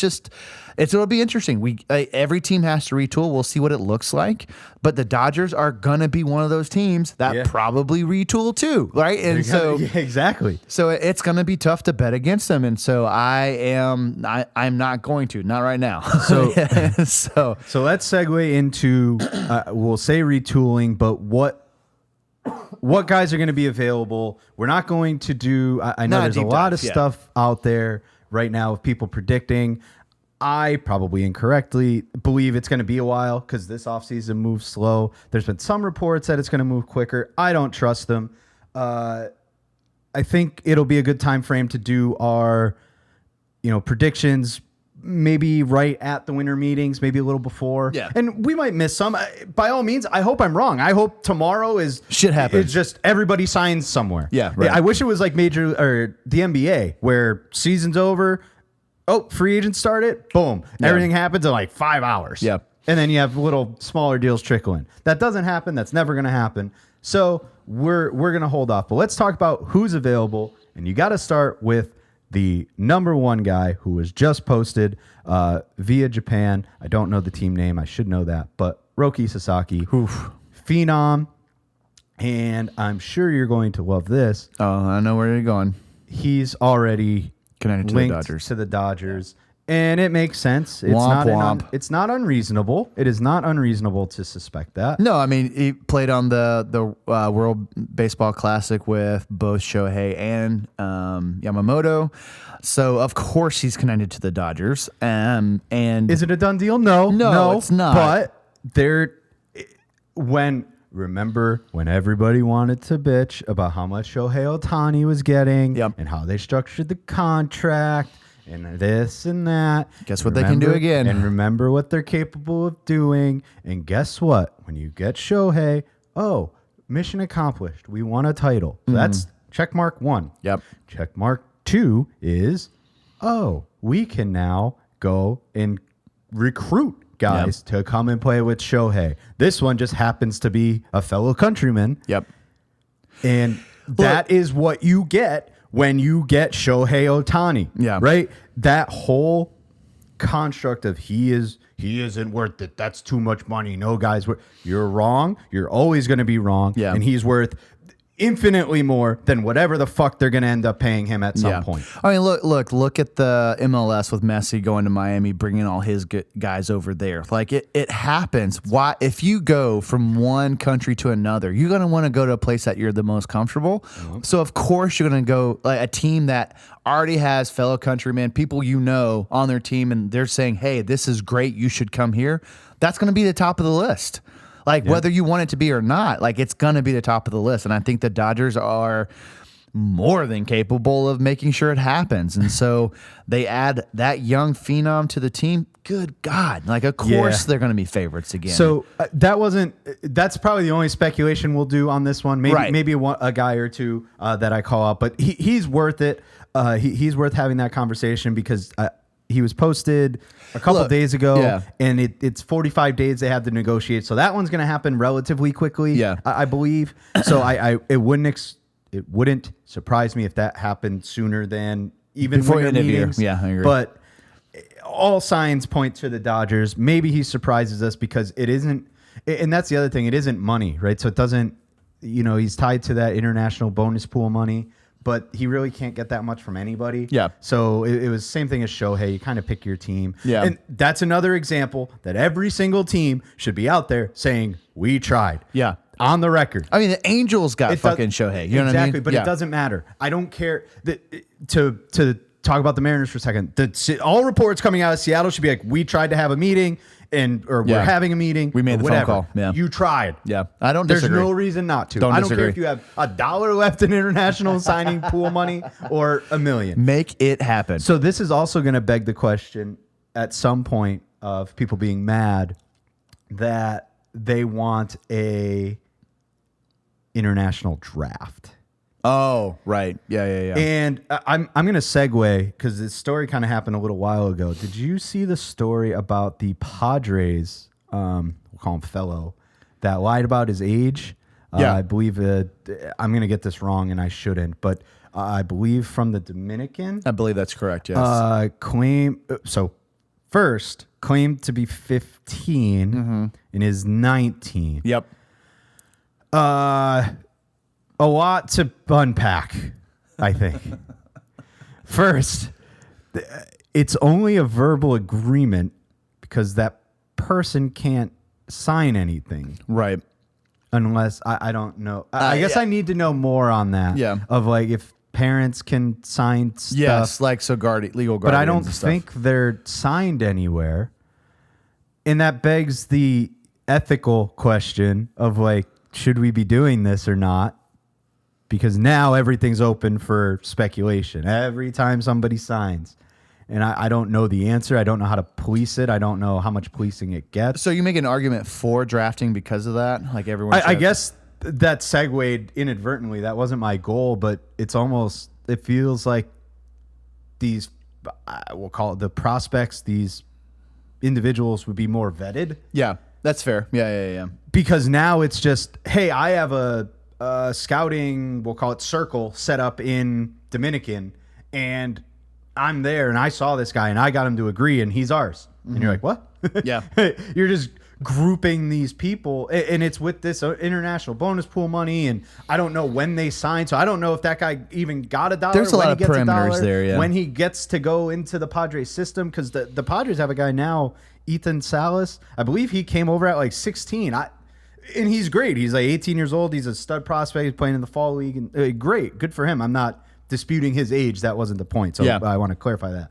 it'll be interesting. Every team has to retool. We'll see what it looks like, but the Dodgers are gonna be one of those teams that probably retool too, right? And exactly. So it's gonna be tough to bet against them, and so I'm not going to, not right now. So let's segue into we'll say retooling, but what guys are going to be available? We're not going to do. I know there's a lot of stuff out there right now of people predicting. I probably incorrectly believe it's going to be a while because this offseason moves slow. There's been some reports that it's going to move quicker. I don't trust them. I think it'll be a good time frame to do our, predictions. Maybe right at the winter meetings, maybe a little before. Yeah. And we might miss some. By all means, I hope I'm wrong. I hope tomorrow is shit happens. It's just everybody signs somewhere. Yeah, right. I wish it was like major or the NBA where season's over. Oh, free agents started. Boom. Yeah. Everything happens in like 5 hours. Yeah. And then you have little smaller deals trickling. That doesn't happen. That's never going to happen. So we're going to hold off. But let's talk about who's available. And you got to start with the number one guy who was just posted via Japan. I don't know the team name. I should know that. But Roki Sasaki, phenom. And I'm sure you're going to love this. Oh, I know where you're going. He's already connected to linked the Dodgers. to the Dodgers. And it makes sense. It's it's not unreasonable. It is not unreasonable to suspect that. No, I mean, he played on the World Baseball Classic with both Shohei and Yamamoto. So, of course, he's connected to the Dodgers. And is it a done deal? No, it's not. But remember when everybody wanted to bitch about how much Shohei Ohtani was getting and how they structured the contract and this and that. Guess what they can do again. And remember what they're capable of doing. And guess what? When you get Shohei, mission accomplished. We won a title. So that's check mark 1. Yep. Check mark 2 is, we can now go and recruit guys to come and play with Shohei. This one just happens to be a fellow countryman. Yep. And that is what you get when you get Shohei Ohtani. Yeah. Right? That whole construct of he isn't worth it. That's too much money. No guy's worth. You're wrong. You're always going to be wrong. Yeah. And he's worth infinitely more than whatever the fuck they're going to end up paying him at some point. I mean, look at the MLS with Messi going to Miami, bringing all his guys over there. Like it happens. Why? If you go from one country to another, you're going to want to go to a place that you're the most comfortable. Mm-hmm. So of course you're going to go like a team that already has fellow countrymen, people on their team, and they're saying, "Hey, this is great. You should come here." That's going to be the top of the list. Like whether you want it to be or not, like it's going to be the top of the list. And I think the Dodgers are more than capable of making sure it happens. And so they add that young phenom to the team. Good God. Like, of course they're going to be favorites again. So that's probably the only speculation we'll do on this one. Maybe a guy or two that I call out, but he's worth it. He's worth having that conversation because he was posted a couple days ago, and it's 45 days they had to negotiate. So that one's going to happen relatively quickly, I believe. So it wouldn't surprise me if that happened sooner than even before winter meetings. Yeah, I agree. But all signs point to the Dodgers. Maybe he surprises us because it isn't, and that's the other thing. It isn't money, right? So it doesn't, he's tied to that international bonus pool money. But he really can't get that much from anybody. Yeah. So it was the same thing as Shohei. You kind of pick your team. Yeah. And that's another example that every single team should be out there saying, we tried. Yeah. On the record. I mean, the Angels got fucking Shohei. You know what I mean? Exactly. But it doesn't matter. I don't care. To talk about the Mariners for a second. All reports coming out of Seattle should be like, we tried to have a meeting. We're having a meeting. We made the phone call. Yeah. You tried. Yeah. I don't disagree. There's no reason not to. I don't care if you have $1 left in international signing pool money or $1 million. Make it happen. So this is also going to beg the question at some point of people being mad that they want a international draft. Oh, right. Yeah. And I'm going to segue because this story kind of happened a little while ago. Did you see the story about the Padres, we'll call him fellow, that lied about his age? Yeah. I believe I'm going to get this wrong and I shouldn't, but I believe from the Dominican. I believe that's correct, yes. First, claimed to be 15 and is 19. Yep. A lot to unpack, I think. First, it's only a verbal agreement because that person can't sign anything. Right. Unless, I don't know. I guess I need to know more on that. Yeah. Of like if parents can sign stuff. Yes, like so legal guardians. But I don't think they're signed anywhere. And that begs the ethical question of like, should we be doing this or not? Because now everything's open for speculation every time somebody signs. And I don't know the answer. I don't know how to police it. I don't know how much policing it gets. So you make an argument for drafting because of that? Like everyone. I guess that segued inadvertently. That wasn't my goal, but it feels like these, we'll call it the prospects, these individuals would be more vetted. Yeah, that's fair. Yeah. Because now it's just, hey, I have a scouting, we'll call it circle, set up in Dominican, and I'm there, and I saw this guy, and I got him to agree, and he's ours. And you're like, what? Yeah. You're just grouping these people, and it's with this international bonus pool money, and I don't know when they signed, so I don't know if that guy even got $1. There's a lot of parameters there, yeah. When he gets to go into the Padres system, because the Padres have a guy now, Ethan Salas. I believe he came over at like 16. And he's great. He's like 18 years old. He's a stud prospect. He's playing in the fall league, and great, good for him. I'm not disputing his age. That wasn't the point. So I want to clarify that.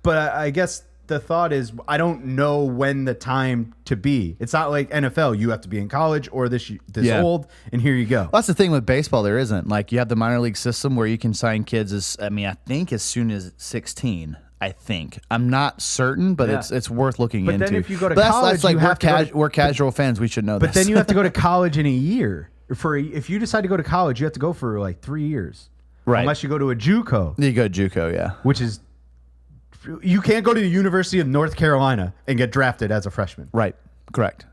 But I guess the thought is, I don't know when the time to be. It's not like NFL. You have to be in college or this old, and here you go. Well, that's the thing with baseball. There isn't. Like, you have the minor league system where you can sign kids I think as soon as 16. I think. I'm not certain, but it's worth looking into. But then if you go to college, that's like we're casual fans. We should know but this. Then you have to go to college in a year. If you decide to go to college, you have to go for like 3 years. Right. Unless you go to a JUCO. You go to JUCO, yeah. Which is, you can't go to the University of North Carolina and get drafted as a freshman. Right. Correct.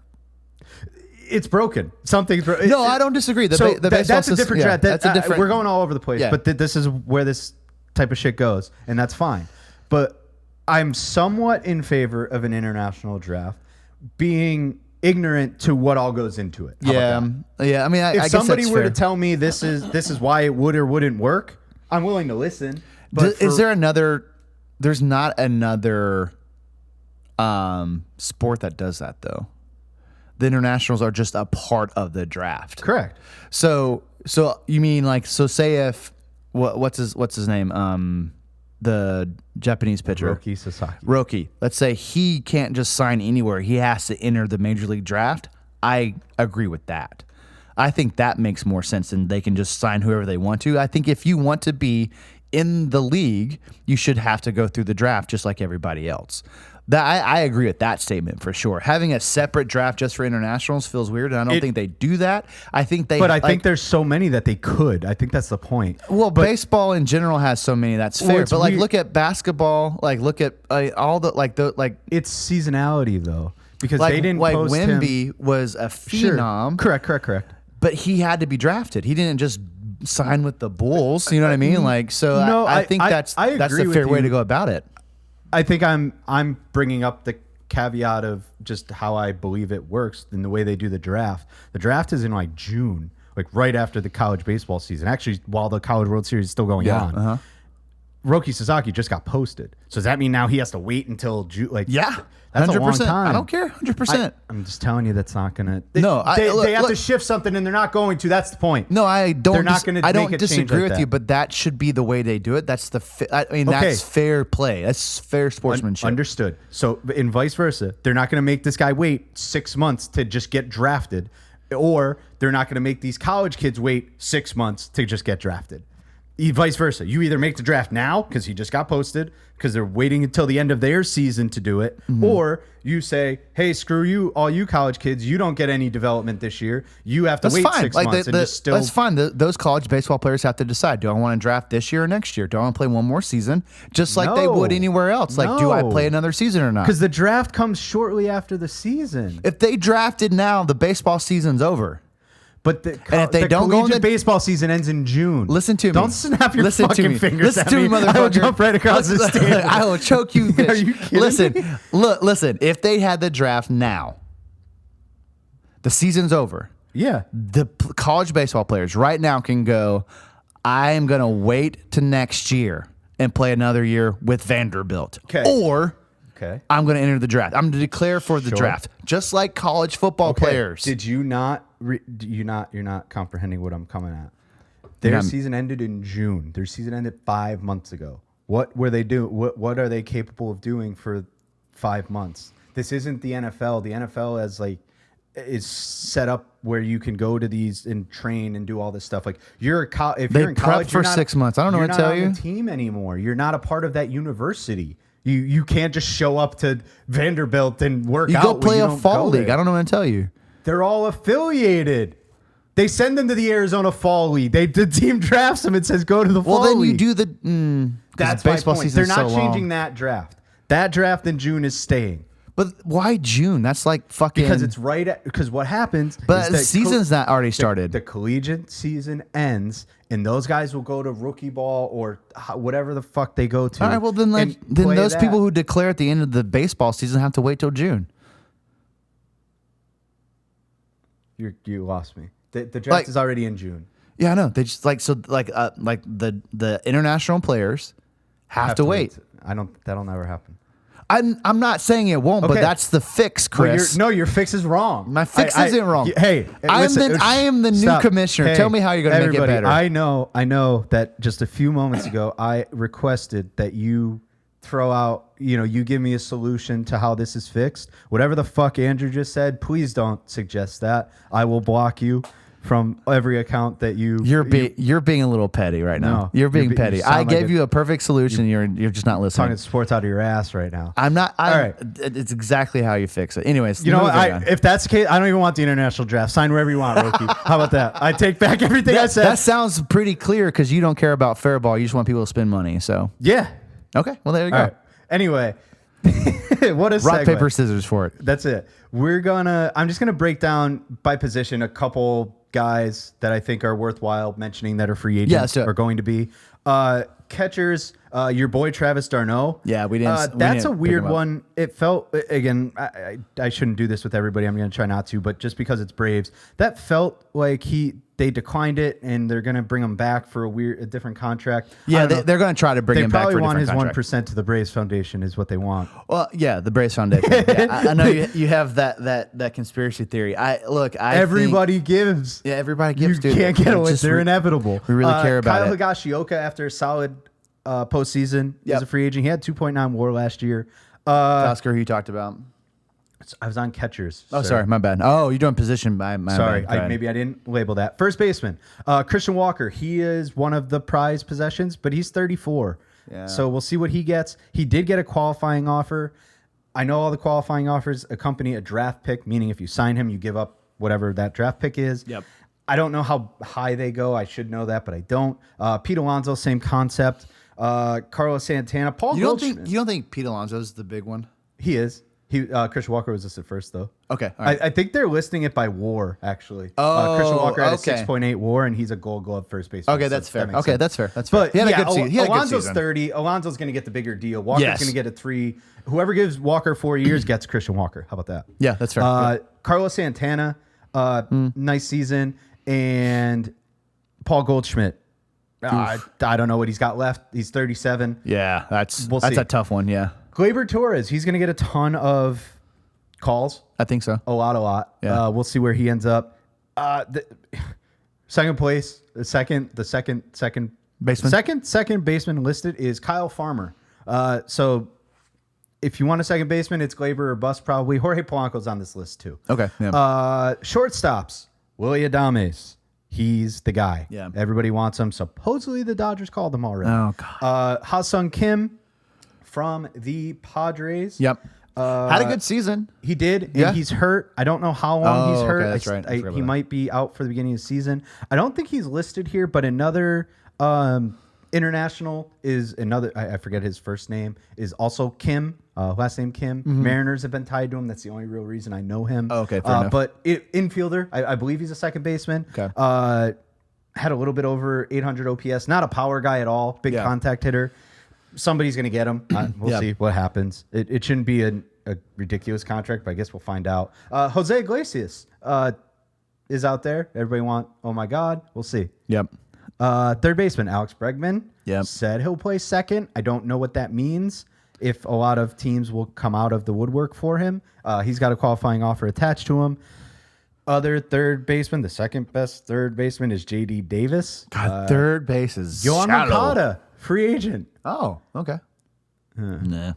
It's broken. Something's broken. No, I don't disagree. That's a different draft. That's a different. We're going all over the place, but this is where this type of shit goes, and that's fine. But I'm somewhat in favor of an international draft, being ignorant to what all goes into it. Yeah. I mean, I if guess somebody that's were fair. to tell me this is why it would or wouldn't work, I'm willing to listen. But is there another? There's not another sport that does that though. The internationals are just a part of the draft. Correct. So you mean like, say if what's his name? The Japanese pitcher. Roki Sasaki. Roki. Let's say he can't just sign anywhere. He has to enter the major league draft. I agree with that. I think that makes more sense than they can just sign whoever they want to. I think if you want to be in the league, you should have to go through the draft just like everybody else. I agree with that statement for sure. Having a separate draft just for internationals feels weird, and I don't think they do that. I think they. But I think there's so many that they could. I think that's the point. Well, baseball in general has so many. That's fair. But like, look at basketball. Like, look at all the It's seasonality though, because like, they didn't like post Wemby him. was a phenom. Sure. Correct. But he had to be drafted. He didn't just sign with the Bulls. You know what I mean? Like, so no, I think that's the fair way to go about it. I think I'm bringing up the caveat of just how I believe it works in the way they do the draft. The draft is in like June, like right after the college baseball season. Actually, while the College World Series is still going on. Uh-huh. Roki Sasaki just got posted. So does that mean now he has to wait until June? Like, that's 100%. a long time. I don't care. 100%. I'm just telling you that's not gonna. They have to shift something, and they're not going to. That's the point. No, I don't. They're not going to. I don't make a change disagree like with that. you, but that should be the way they do it. That's that's fair play. That's fair sportsmanship. Understood. So, and vice versa, they're not going to make this guy wait 6 months to just get drafted, or they're not going to make these college kids wait 6 months to just get drafted. Vice versa. You either make the draft now because he just got posted because they're waiting until the end of their season to do it, or you say, hey, screw you, all you college kids, you don't get any development this year. You have to wait 6 months and just still. That's fine. Those college baseball players have to decide, do I want to draft this year or next year? Do I want to play one more season? Just like they would anywhere else. Like, do I play another season or not? Because the draft comes shortly after the season. If they drafted now, the baseball season's over. But and if they don't go in the baseball season ends in June. Listen to me. Don't snap your fucking fingers Listen at to me. motherfucker. I will jump right across the stage. I will choke you, bitch. Are you kidding me? Listen. If they had the draft now, the season's over. Yeah. The college baseball players right now can go, I am going to wait to next year and play another year with Vanderbilt. Okay. Or I'm going to enter the draft. I'm going to declare for the draft, just like college football players. Did you not? You're not comprehending what I'm coming at. Their season ended in June. Their season ended 5 months ago. What were they doing? What are they capable of doing for 5 months? This isn't the NFL. The NFL is set up where you can go to these and train and do all this stuff. Like if you're in college for 6 months. I don't know what to tell you. You're not on the team anymore. You're not a part of that university. You can't just show up to Vanderbilt and work out. You go play a fall league. I don't know what to tell you. They're all affiliated. They send them to the Arizona Fall League. The team drafts them and says, go to the Fall League. Well, then you do the... That's baseball my point. season. They're not changing that draft. That draft in June is staying. But why June? That's like fucking... Because it's because what happens... But the season's not already started. The collegiate season ends, and those guys will go to rookie ball or whatever the fuck they go to. All right, well, then those people who declare at the end of the baseball season have to wait till June. You lost me. The draft is already in June. Yeah, I know. They just the international players have to wait. That'll never happen. I'm not saying it won't, but that's the fix, Chris. Your fix is wrong. My fix isn't wrong. Hey, I am the new commissioner. Hey, tell me how you're going to make it better. I know that just a few moments ago I requested that you throw out, you give me a solution to how this is fixed. Whatever the fuck Andrew just said, please don't suggest that. I will block you from every account that you're being a little petty right now. No, you're being petty. I gave you a perfect solution. You're just not listening. Talking sports out of your ass right now. I'm not. All right. It's exactly how you fix it. Anyways, you know what? If that's the case, I don't even want the international draft. Sign wherever you want, Roki. How about that? I take back everything I said. That sounds pretty clear because you don't care about fair ball. You just want people to spend money. So yeah. Okay. Well, there you go. All right. Anyway, what a rock segue. paper scissors for it. That's it. I'm just gonna break down by position a couple guys that I think are worthwhile mentioning that are free agents are going to be. Catchers, your boy Travis d'Arnaud. Yeah, we didn't. That's a weird one. It felt, again, I shouldn't do this with everybody. I'm going to try not to, but just because it's Braves, that felt like they declined it and they're going to bring him back for a different contract. Yeah, they're going to try to bring him back for a different contract. They probably want his 1% to the Braves Foundation is what they want. Well, yeah, the Braves Foundation. Yeah, I know you have that conspiracy theory. Everybody gives. Yeah, everybody gives. You can't get away. They're inevitable. We really care about Kyle it. Higashioka, after a solid postseason as a free agent, he had 2.9 WAR last year. Oscar, who you talked about? I was on catchers. Oh, sorry, my bad. Oh, you're doing position. My sorry, bad. maybe I didn't label that. First baseman, Christian Walker. He is one of the prized possessions, but he's 34. Yeah. So we'll see what he gets. He did get a qualifying offer. I know all the qualifying offers accompany a draft pick, meaning if you sign him, you give up whatever that draft pick is. Yep. I don't know how high they go. I should know that, but I don't. Pete Alonso, same concept. Carlos Santana, Paul Goldschmidt. You don't think Pete Alonso is the big one? He is. Christian Walker was listed first, though. Okay. All right. I think they're listing it by WAR, actually. Oh, Christian Walker had okay. a 6.8 WAR, and he's a Gold Glove first baseman. Okay, that's fair. That That's fair. But he had a good season. Alonso's 30. Alonso's going to get the bigger deal. Walker's going to get a 3. Whoever gives Walker 4 years gets Christian Walker. How about that? Yeah, that's fair. Carlos Santana, nice season, and Paul Goldschmidt. I don't know what he's got left. He's 37. Yeah, that's see. a tough one. Yeah. Gleyber Torres, he's going to get a ton of calls. I think so. A lot. Yeah. We'll see where he ends up. Second place, the second Baseman? second baseman listed is Kyle Farmer. So if you want a second baseman, it's Gleyber or bust probably. Jorge Polanco's on this list too. Okay. Yeah. Shortstops, Willie Adames. He's the guy. Yeah. Everybody wants him. Supposedly the Dodgers called him already. Oh, God. Ha-Sung Kim from the Padres. Yep. Had a good season. He did, and he's hurt. I don't know how long he's hurt. Okay, that's right. He might be out for the beginning of the season. I don't think he's listed here, but another international is another. I forget his first name, is also Kim. Last name Kim. Mm-hmm. Mariners have been tied to him. That's the only real reason I know him. Oh, okay, fair enough. But infielder, I believe he's a second baseman. Okay. Had a little bit over 800 OPS. Not a power guy at all. Big contact hitter. Somebody's going to get him. We'll see what happens. It shouldn't be a ridiculous contract, but I guess we'll find out. Jose Iglesias is out there. Everybody want, oh my God. We'll see. Yep. Third baseman, Alex Bregman, Yep. said he'll play second. I don't know what that means. If a lot of teams will come out of the woodwork for him. He's got a qualifying offer attached to him. Other third baseman, the second best third baseman is J.D. Davis. God, third base is Yohan shallow. Moncada, free agent. Oh, okay. Nah.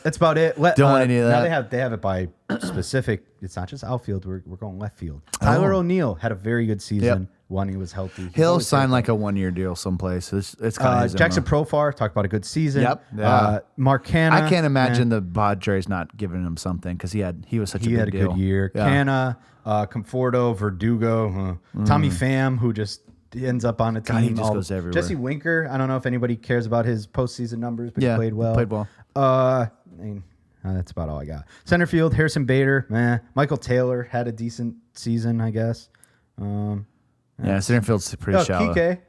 That's about it. Don't want any of that. Now they have it by specific. It's not just outfield. We're going left field. Tyler O'Neill had a very good season when he was healthy. He'll sign like a 1-year deal someplace. It's kind of his Jackson MO. Profar talked about a good season. Yep. Yeah. Mark Canna. I can't imagine the Padres not giving him something because he was such a He big had a deal. good year. Yeah. Canna, Conforto, Verdugo, Tommy Pham, who just ends up on a team. God, he just goes everywhere. Jesse Winker. I don't know if anybody cares about his postseason numbers, but he played well. Played well. That's about all I got. Center field, Harrison Bader. Michael Taylor had a decent season, I guess. Yeah, center field's pretty shallow. Kike.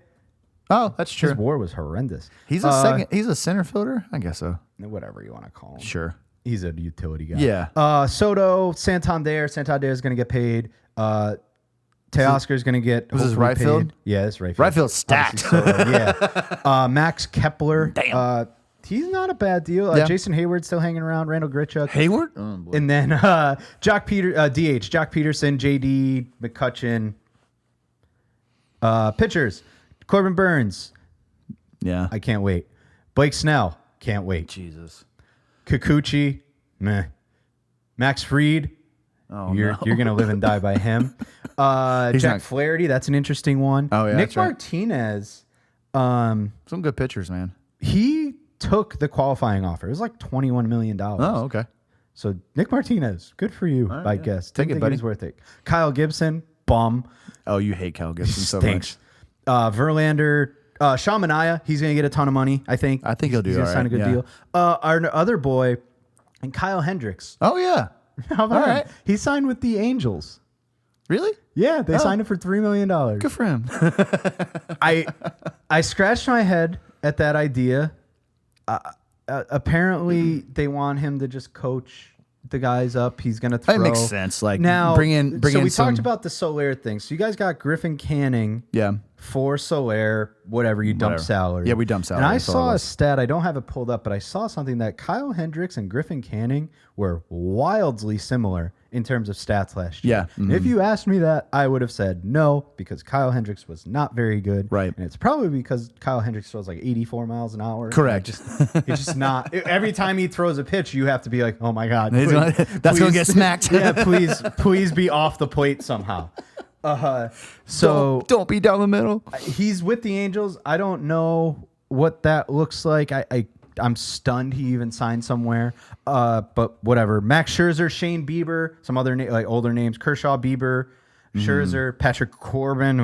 Oh, that's true. His WAR was horrendous. He's a second. He's a center fielder. I guess so. Whatever you want to call him. Sure. He's a utility guy. Yeah. Soto, Santander is going to get paid. Teoscar is going to get. Was this hopefully right paid. field? Yeah, it's right field. Right field stacked. Soto, yeah. Max Kepler. Damn. He's not a bad deal. Yeah. Jason Hayward's still hanging around. Randall Grichuk. Hayward? Oh, boy. And then DH, Jock Peterson, JD, McCutcheon. Pitchers, Corbin Burns. Yeah. I can't wait. Blake Snell. Can't wait. Jesus. Kikuchi. Meh. Max Fried. Oh, You're going to live and die by him. Jack Flaherty. That's an interesting one. Oh, yeah. Nick Martinez. Some good pitchers, man. He took the qualifying offer. It was like $21 million. Oh, okay. So Nick Martinez, good for you, I guess. Take it, buddy. He's worth it. Kyle Gibson, bum. Oh, you hate Kyle Gibson so Stinks. much. Verlander, Sean Manaea, he's going to get a ton of money, I think. I think he'll do He's going all to sign a right, good deal. Our other boy, and Kyle Hendricks. Oh, yeah. How about All him? right. He signed with the Angels. Really? Yeah, they signed him for $3 million. Good for him. I scratched my head at that idea. Apparently, they want him to just coach the guys up. He's going to throw. That makes sense. Like, now, bring in so we some... talked about the Soler thing. So you guys got Griffin Canning. Yeah. For Soler, whatever, you dump salary. Yeah, we dump salary. And I saw a stat, I don't have it pulled up, but I saw something that Kyle Hendricks and Griffin Canning were wildly similar in terms of stats last year. Yeah. Mm-hmm. If you asked me that, I would have said no, because Kyle Hendricks was not very good. Right. And it's probably because Kyle Hendricks throws like 84 miles an hour. Correct. It's just not. Every time he throws a pitch, you have to be like, oh my God. That's going to get smacked. Yeah, please be off the plate somehow. So don't be down the middle. He's with the Angels. I don't know what that looks like. I'm stunned he even signed somewhere. But whatever. Max Scherzer, Shane Bieber, some other like older names: Kershaw, Bieber, Scherzer, Patrick Corbin.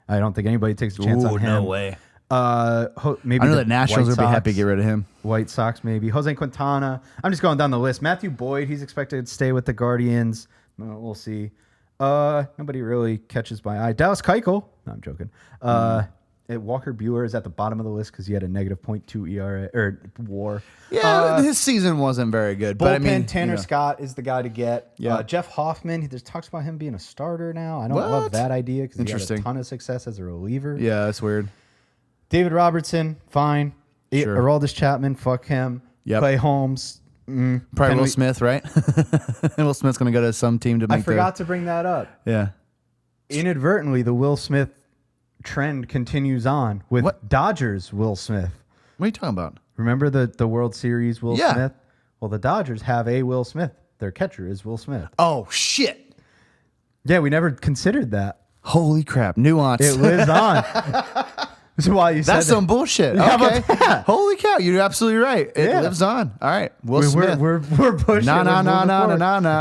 I don't think anybody takes a chance on him. No way. Maybe I know the Nationals would be happy to get rid of him. White Sox, maybe. Jose Quintana. I'm just going down the list. Matthew Boyd. He's expected to stay with the Guardians. We'll see. Nobody really catches my eye. Dallas Keuchel. No, I'm joking. Walker Buehler is at the bottom of the list because he had a negative .2 ERA or WAR. Yeah, his season wasn't very good. But I mean, Tanner Scott is the guy to get. Yeah. Jeff Hoffman. There's talks about him being a starter now. I don't love that idea because he had a ton of success as a reliever. Yeah, that's weird. David Robertson, fine. Sure. Aroldis Chapman, fuck him. Yep. Clay Holmes. Probably Will Smith, right? Will Smith's going to go to some team to make I forgot to bring that up. Yeah. Inadvertently, the Will Smith trend continues on with Dodgers Will Smith. What are you talking about? Remember the World Series Will Yeah. Smith? Well, the Dodgers have a Will Smith. Their catcher is Will Smith. Oh, shit. Yeah, we never considered that. Holy crap. Nuance. It lives on. That's why you said That's some bullshit. How Okay. about that? Holy cow. You're absolutely right. It Yeah. lives on. All right. Will Smith. We're pushing. Nah.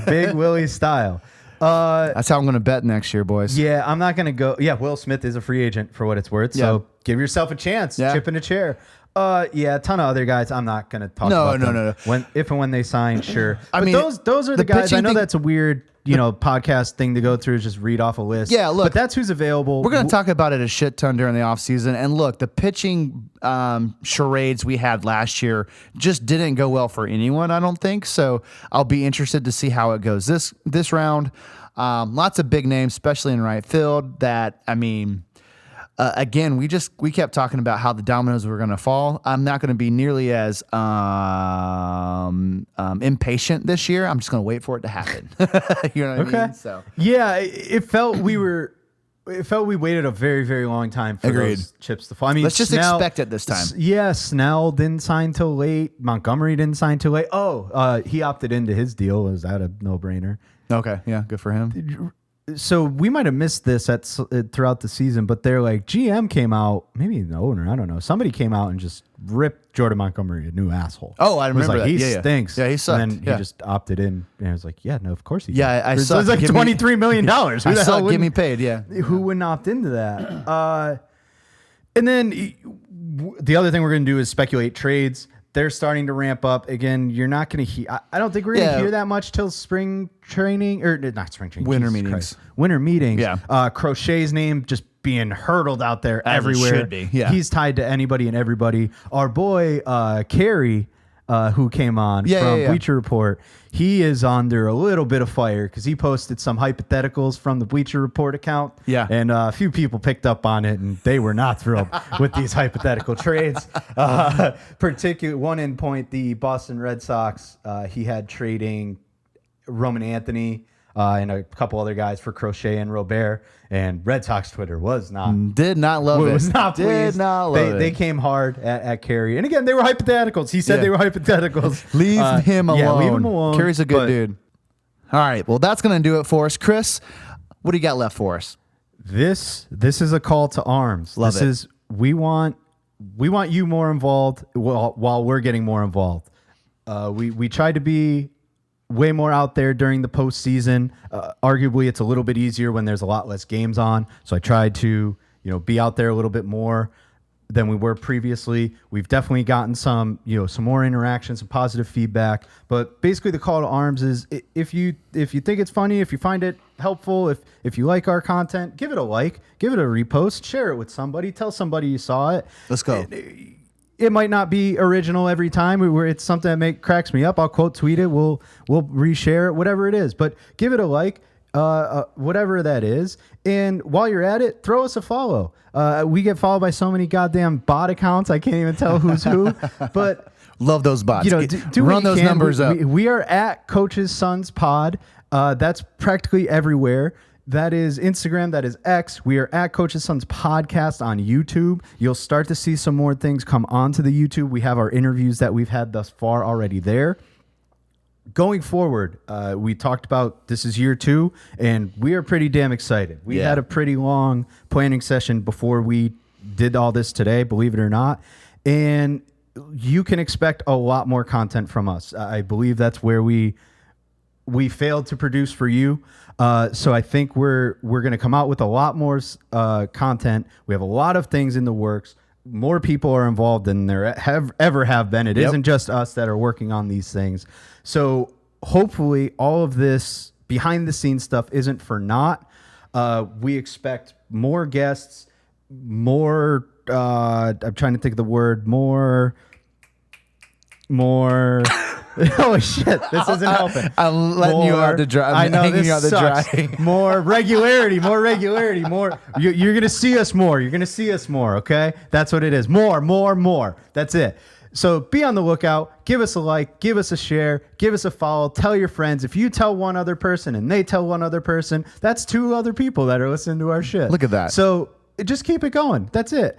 Big Willie style. That's how I'm going to bet next year, boys. Yeah, I'm not going to go. Yeah, Will Smith is a free agent for what it's worth. So give yourself a chance. Yeah. Chip in a chair. Yeah, a ton of other guys. I'm not going to talk about them. No. If and when they sign, sure. I But mean, those are the guys. I know pitching that's a weird, podcast thing to go through is just read off a list. Yeah, look. But that's who's available. We're going to talk about it a shit ton during the offseason. And look, the pitching charades we had last year just didn't go well for anyone, I don't think. So I'll be interested to see how it goes this round. Lots of big names, especially in right field that, I mean... again, we kept talking about how the dominoes were going to fall. I'm not going to be nearly as impatient this year. I'm just going to wait for it to happen. You know what I mean? So yeah, it felt we waited a very, very long time for those chips to fall. I mean, let's just expect it this time. Yeah, Snell didn't sign till late. Montgomery didn't sign till late. He opted into his deal. Was that a no-brainer? Okay, yeah, good for him. So we might have missed this throughout the season, but they're like GM came out, maybe the owner, I don't know. Somebody came out and just ripped Jordan Montgomery a new asshole. Oh, I remember that. He stinks. Yeah, he sucked. And then he just opted in, and I was like, yeah, no, of course he did. Yeah, I suck. It's like $23 million. Who I the suck. hell Get me paid. Yeah. Who wouldn't opt into that? And then the other thing we're going to do is speculate trades. They're starting to ramp up again. You're not going to hear. I don't think we're going to hear that much till spring training or not spring training. Winter Jesus meetings. Christ. Winter meetings. Yeah. Crochet's name just being hurtled out there As it everywhere. should be. Yeah. He's tied to anybody and everybody. Our boy Carey. who came on from Bleacher Report. He is under a little bit of fire because he posted some hypotheticals from the Bleacher Report account. Yeah. And a few people picked up on it, and they were not thrilled with these hypothetical trades. Particularly one in point, the Boston Red Sox, he had trading Roman Anthony and a couple other guys for Crochet and Robert, and Red Sox Twitter did not love it. Was not pleased. Did not love it. They came hard at Kerry, and again, they were hypotheticals. He said they were hypotheticals. Leave him alone. Yeah, leave him alone. Kerry's a good dude. All right, well, that's gonna do it for us, Chris. What do you got left for us? This is a call to arms. We want you more involved while we're getting more involved. We tried to be way more out there during the postseason. Arguably, it's a little bit easier when there's a lot less games on. So I tried to, be out there a little bit more than we were previously. We've definitely gotten some more interaction, some positive feedback. But basically, the call to arms is if you think it's funny, if you find it helpful, if you like our content, give it a like, give it a repost, share it with somebody, tell somebody you saw it. Let's go. It might not be original every time. Where it's something that cracks me up. I'll quote tweet it. We'll reshare it. Whatever it is, but give it a like, whatever that is. And while you're at it, throw us a follow. We get followed by so many goddamn bot accounts. I can't even tell who's who. But love those bots. Run those numbers up. We are at Coach's Sons Pod. That's practically everywhere. That is Instagram. That is X. We are at Coach's Sons Podcast on YouTube. You'll start to see some more things come onto the YouTube. We have our interviews that we've had thus far already there. Going forward, we talked about this is year 2, and we are pretty damn excited. We had a pretty long planning session before we did all this today, believe it or not. And you can expect a lot more content from us. I believe that's where we failed to produce for you. So I think we're going to come out with a lot more content. We have a lot of things in the works. More people are involved than there ever have been. It isn't just us that are working on these things. So hopefully all of this behind the scenes stuff isn't for naught. We expect more guests, more, I'm trying to think of the word, more. Oh shit! This isn't helping. I'm letting you out to dry. I know this sucks. More regularity. More. You're gonna see us more. Okay, that's what it is. More. That's it. So be on the lookout. Give us a like. Give us a share. Give us a follow. Tell your friends. If you tell one other person and they tell one other person, that's 2 other people that are listening to our shit. Look at that. So just keep it going. That's it.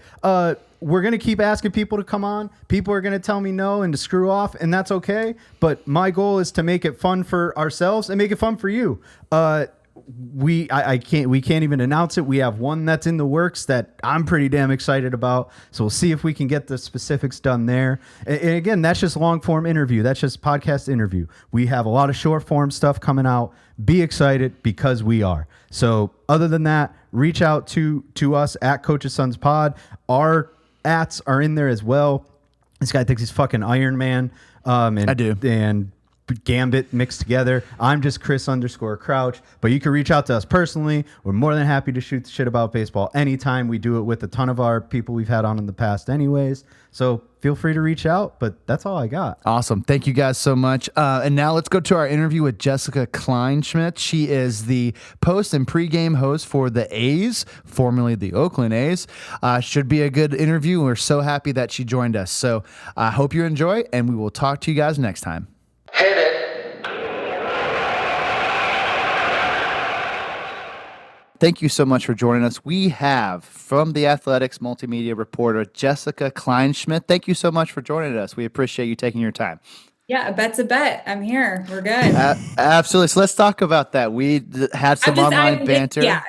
We're going to keep asking people to come on. People are going to tell me no and to screw off, and that's okay. But my goal is to make it fun for ourselves and make it fun for you. We can't even announce it. We have one that's in the works that I'm pretty damn excited about. So we'll see if we can get the specifics done there. And again, that's just long form interview. That's just podcast interview. We have a lot of short form stuff coming out. Be excited because we are. So other than that, reach out to us at Coach's Sons Pod. Our ats are in there as well. This guy thinks he's fucking Iron Man. And, I do. And Gambit mixed together. I'm just Chris_Crouch, but you can reach out to us personally. We're more than happy to shoot the shit about baseball anytime. We do it with a ton of our people we've had on in the past anyways. So feel free to reach out, but that's all I got. Awesome. Thank you guys so much. And now let's go to our interview with Jessica Kleinschmidt. She is the post and pregame host for the A's, formerly the Oakland A's. Should be a good interview. We're so happy that she joined us. So I hope you enjoy, and we will talk to you guys next time. Hit it. Thank you so much for joining us. We have from the Athletics multimedia reporter, Jessica Kleinschmidt. Thank you so much for joining us. We appreciate you taking your time. Yeah, a bet's a bet. I'm here. We're good. Absolutely. So let's talk about that. We had some online banter. Yeah,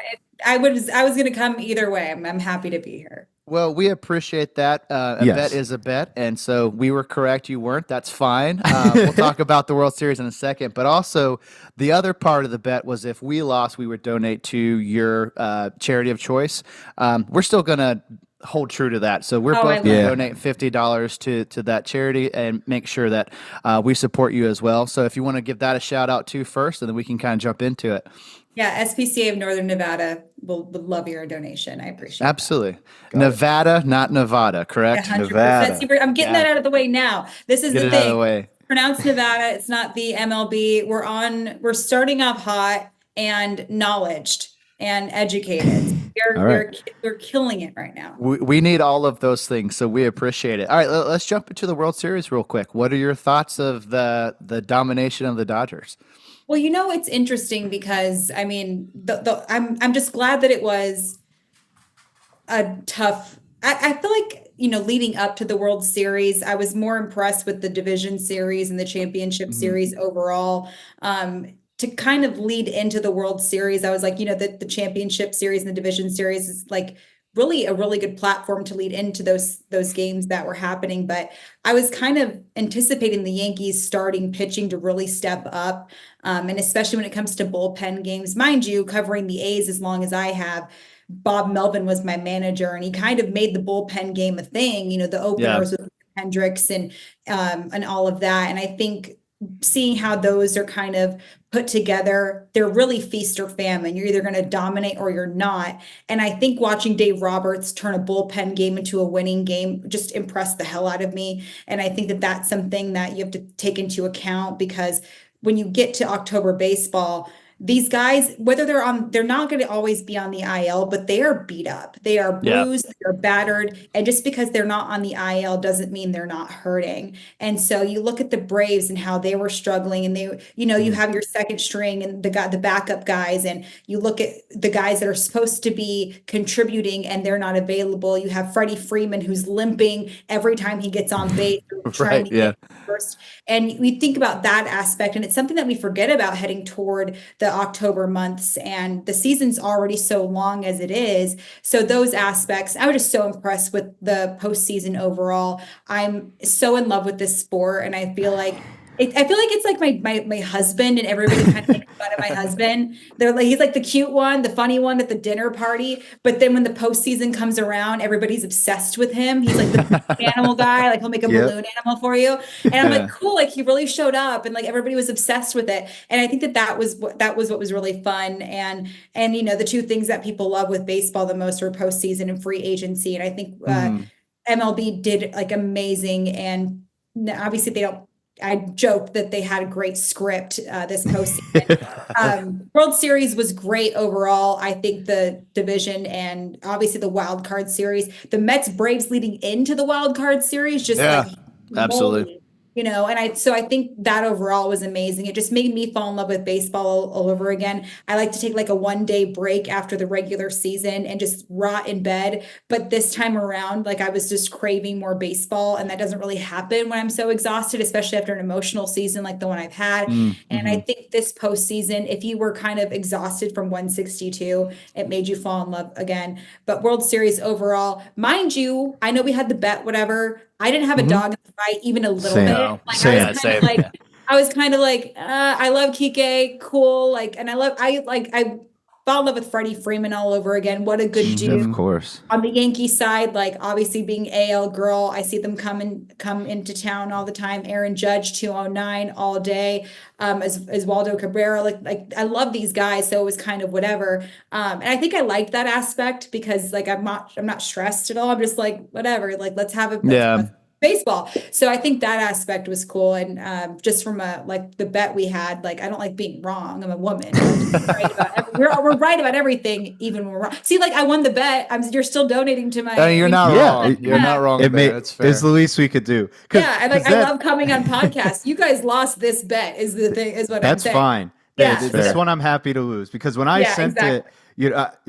I was going to come either way. I'm happy to be here. Well, we appreciate that. A bet is a bet. And so we were correct. You weren't. That's fine. We'll talk about the World Series in a second. But also, the other part of the bet was if we lost, we would donate to your charity of choice. We're still going to hold true to that. So we're both going to donate $50 to that charity and make sure that we support you as well. So if you want to give that a shout out to first, and then we can kind of jump into it. Yeah, SPCA of Northern Nevada would love your donation. I appreciate that. Absolutely. Nevada, not Nevada, Yeah, correct? 100%. See, I'm getting that Got out of the way now. This is Get the it out of thing. the way. Pronounced Nevada. It's not the MLB. We're starting off hot and knowledged and educated. All right. We're killing it right now. We need all of those things, so we appreciate it. All right, let's jump into the World Series real quick. What are your thoughts of the domination of the Dodgers? Well, it's interesting because I mean, I'm just glad that it was a tough. I feel like, leading up to the World Series, I was more impressed with the division series and the championship Mhm. series overall. To kind of lead into the World Series, I was like, the championship series and the division series is like really a really good platform to lead into those games that were happening. But I was kind of anticipating the Yankees starting pitching to really step up. And especially when it comes to bullpen games, mind you, covering the A's as long as I have, Bob Melvin was my manager, and he kind of made the bullpen game a thing. The Yeah. openers with Hendricks and all of that. And I think seeing how those are kind of put together, they're really feast or famine. You're either going to dominate or you're not. And I think watching Dave Roberts turn a bullpen game into a winning game just impressed the hell out of me. And I think that that's something that you have to take into account, because when you get to October baseball, these guys, whether they're not going to always be on the IL, but they are beat up. They are Yeah. bruised, they're battered. And just because they're not on the IL doesn't mean they're not hurting. And so you look at the Braves and how they were struggling, and you have your second string and the backup guys, and you look at the guys that are supposed to be contributing and they're not available. You have Freddie Freeman, who's limping every time he gets on base, trying Right. to Yeah. get first. And we think about that aspect, and it's something that we forget about heading toward the October months, and the season's already so long as it is. So those aspects, I was just so impressed with the postseason overall. I'm so in love with this sport, and I feel like it's like my husband, and everybody kind of makes fun of my husband. They're like, he's like the cute one, the funny one at the dinner party. But then when the postseason comes around, everybody's obsessed with him. He's like the animal guy, like he'll make a Yep. balloon animal for you. And I'm Yeah. like, cool, like he really showed up, and like everybody was obsessed with it. And I think that was what was really fun. And the two things that people love with baseball the most are postseason and free agency. And I think MLB did like amazing. And obviously they don't. I joked that they had a great script this postseason. World Series was great overall. I think the division and obviously the wild card series, the Mets Braves leading into the wild card series, just Yeah, like absolutely. moly, and I think that overall was amazing. It just made me fall in love with baseball all over again. I like to take like a 1-day break after the regular season and just rot in bed. But this time around, like I was just craving more baseball, and that doesn't really happen when I'm so exhausted, especially after an emotional season like the one I've had. And I think this postseason, if you were kind of exhausted from 162, it made you fall in love again. But World Series overall, mind you, I know we had the bet, whatever. I didn't have a dog in the fight even a little Same. bit. No, Like same, I was kind same. of like, I love Kike, cool. Like, and I fell in love with Freddie Freeman all over again. What a good dude. Of course. On the Yankee side, like obviously being AL girl, I see them come into town all the time. Aaron Judge, 209 all day. As Waldo Cabrera, like I love these guys, so it was kind of whatever. And I think I liked that aspect because like I'm not stressed at all. I'm just like whatever. Like let's have a Yeah. baseball. So I think that aspect was cool. And just from like the bet we had, like I don't like being wrong. I'm a woman. We're right about everything, even when we're wrong. See, like I won the bet. You're still donating to my. You're not Yeah, wrong. You're not wrong. It there. That's fair. it's the least we could do. Yeah, I love coming on podcasts. You guys lost this bet. Is the thing? Is what I'm That's saying. fine. Yeah. This one I'm happy to lose, because when I sent exactly. it,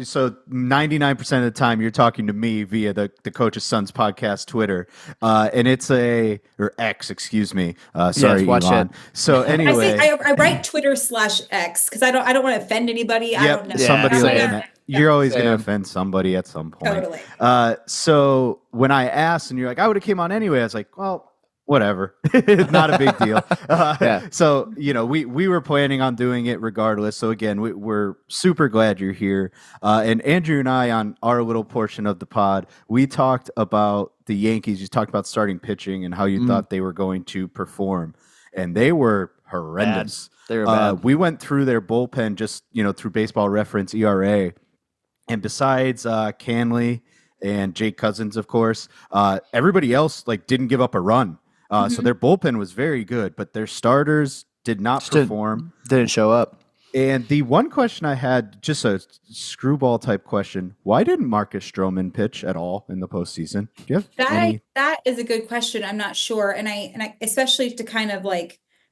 so 99% of the time you're talking to me via the Coach's Sons podcast Twitter, and it's or X, excuse me. Sorry, watch Elon. it. So anyway, I write Twitter/X because I don't want to offend anybody. I don't know. somebody Yeah, will same. end that. You're always going to Same. offend somebody at some point. Totally. So when I asked and you're like, I would have came on anyway, I was like, well, whatever. Not a big deal. Yeah. So, we were planning on doing it regardless. So again, we're super glad you're here. And Andrew and I, on our little portion of the pod, we talked about the Yankees. You talked about starting pitching and how you thought they were going to perform. And they were horrendous. They were bad. We went through their bullpen just, through Baseball Reference ERA. And besides Canley and Jake Cousins, of course, everybody else didn't give up a run. So their bullpen was very good, but their starters did not perform. Didn't show up. And the one question I had, just a screwball type question, why didn't Marcus Stroman pitch at all in the postseason? Do you have that is a good question. I'm not sure. And I especially to kind of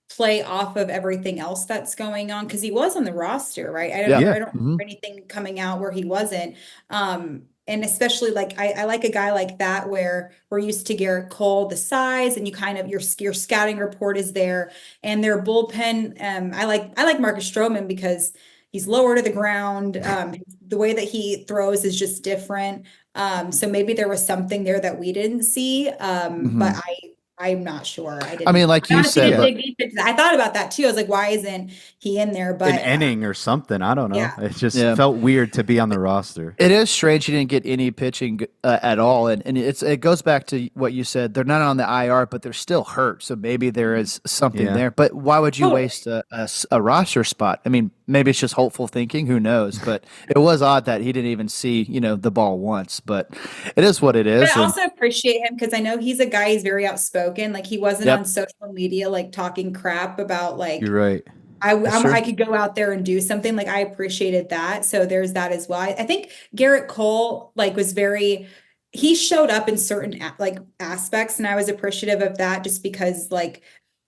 play off of everything else that's going on, because he was on the roster, right? I don't remember anything coming out where he wasn't. And especially I like a guy like that where we're used to Garrett Cole, the size, and you kind of your scouting report is there, and their bullpen. I like Marcus Stroman because he's lower to the ground. The way that he throws is just different. So maybe there was something there that we didn't see. But I'm not sure. I mean, like you said, I thought about that too. I was like, why isn't he in there? But an inning or something. I don't know. It just felt weird to be on the roster. It is strange he didn't get any pitching at all. And it goes back to what you said. They're not on the IR, but they're still hurt. So maybe there is something there. But why would you waste a roster spot? I mean, maybe it's just hopeful thinking. Who knows? But it was odd that he didn't even see, the ball once. But it is what it is. But I also appreciate him because I know he's a guy, he's very outspoken. He wasn't on social media talking crap about You're right. I could go out there and do something. I appreciated that. So there's that as well. I think Garrett Cole was he showed up in certain aspects, and I was appreciative of that just because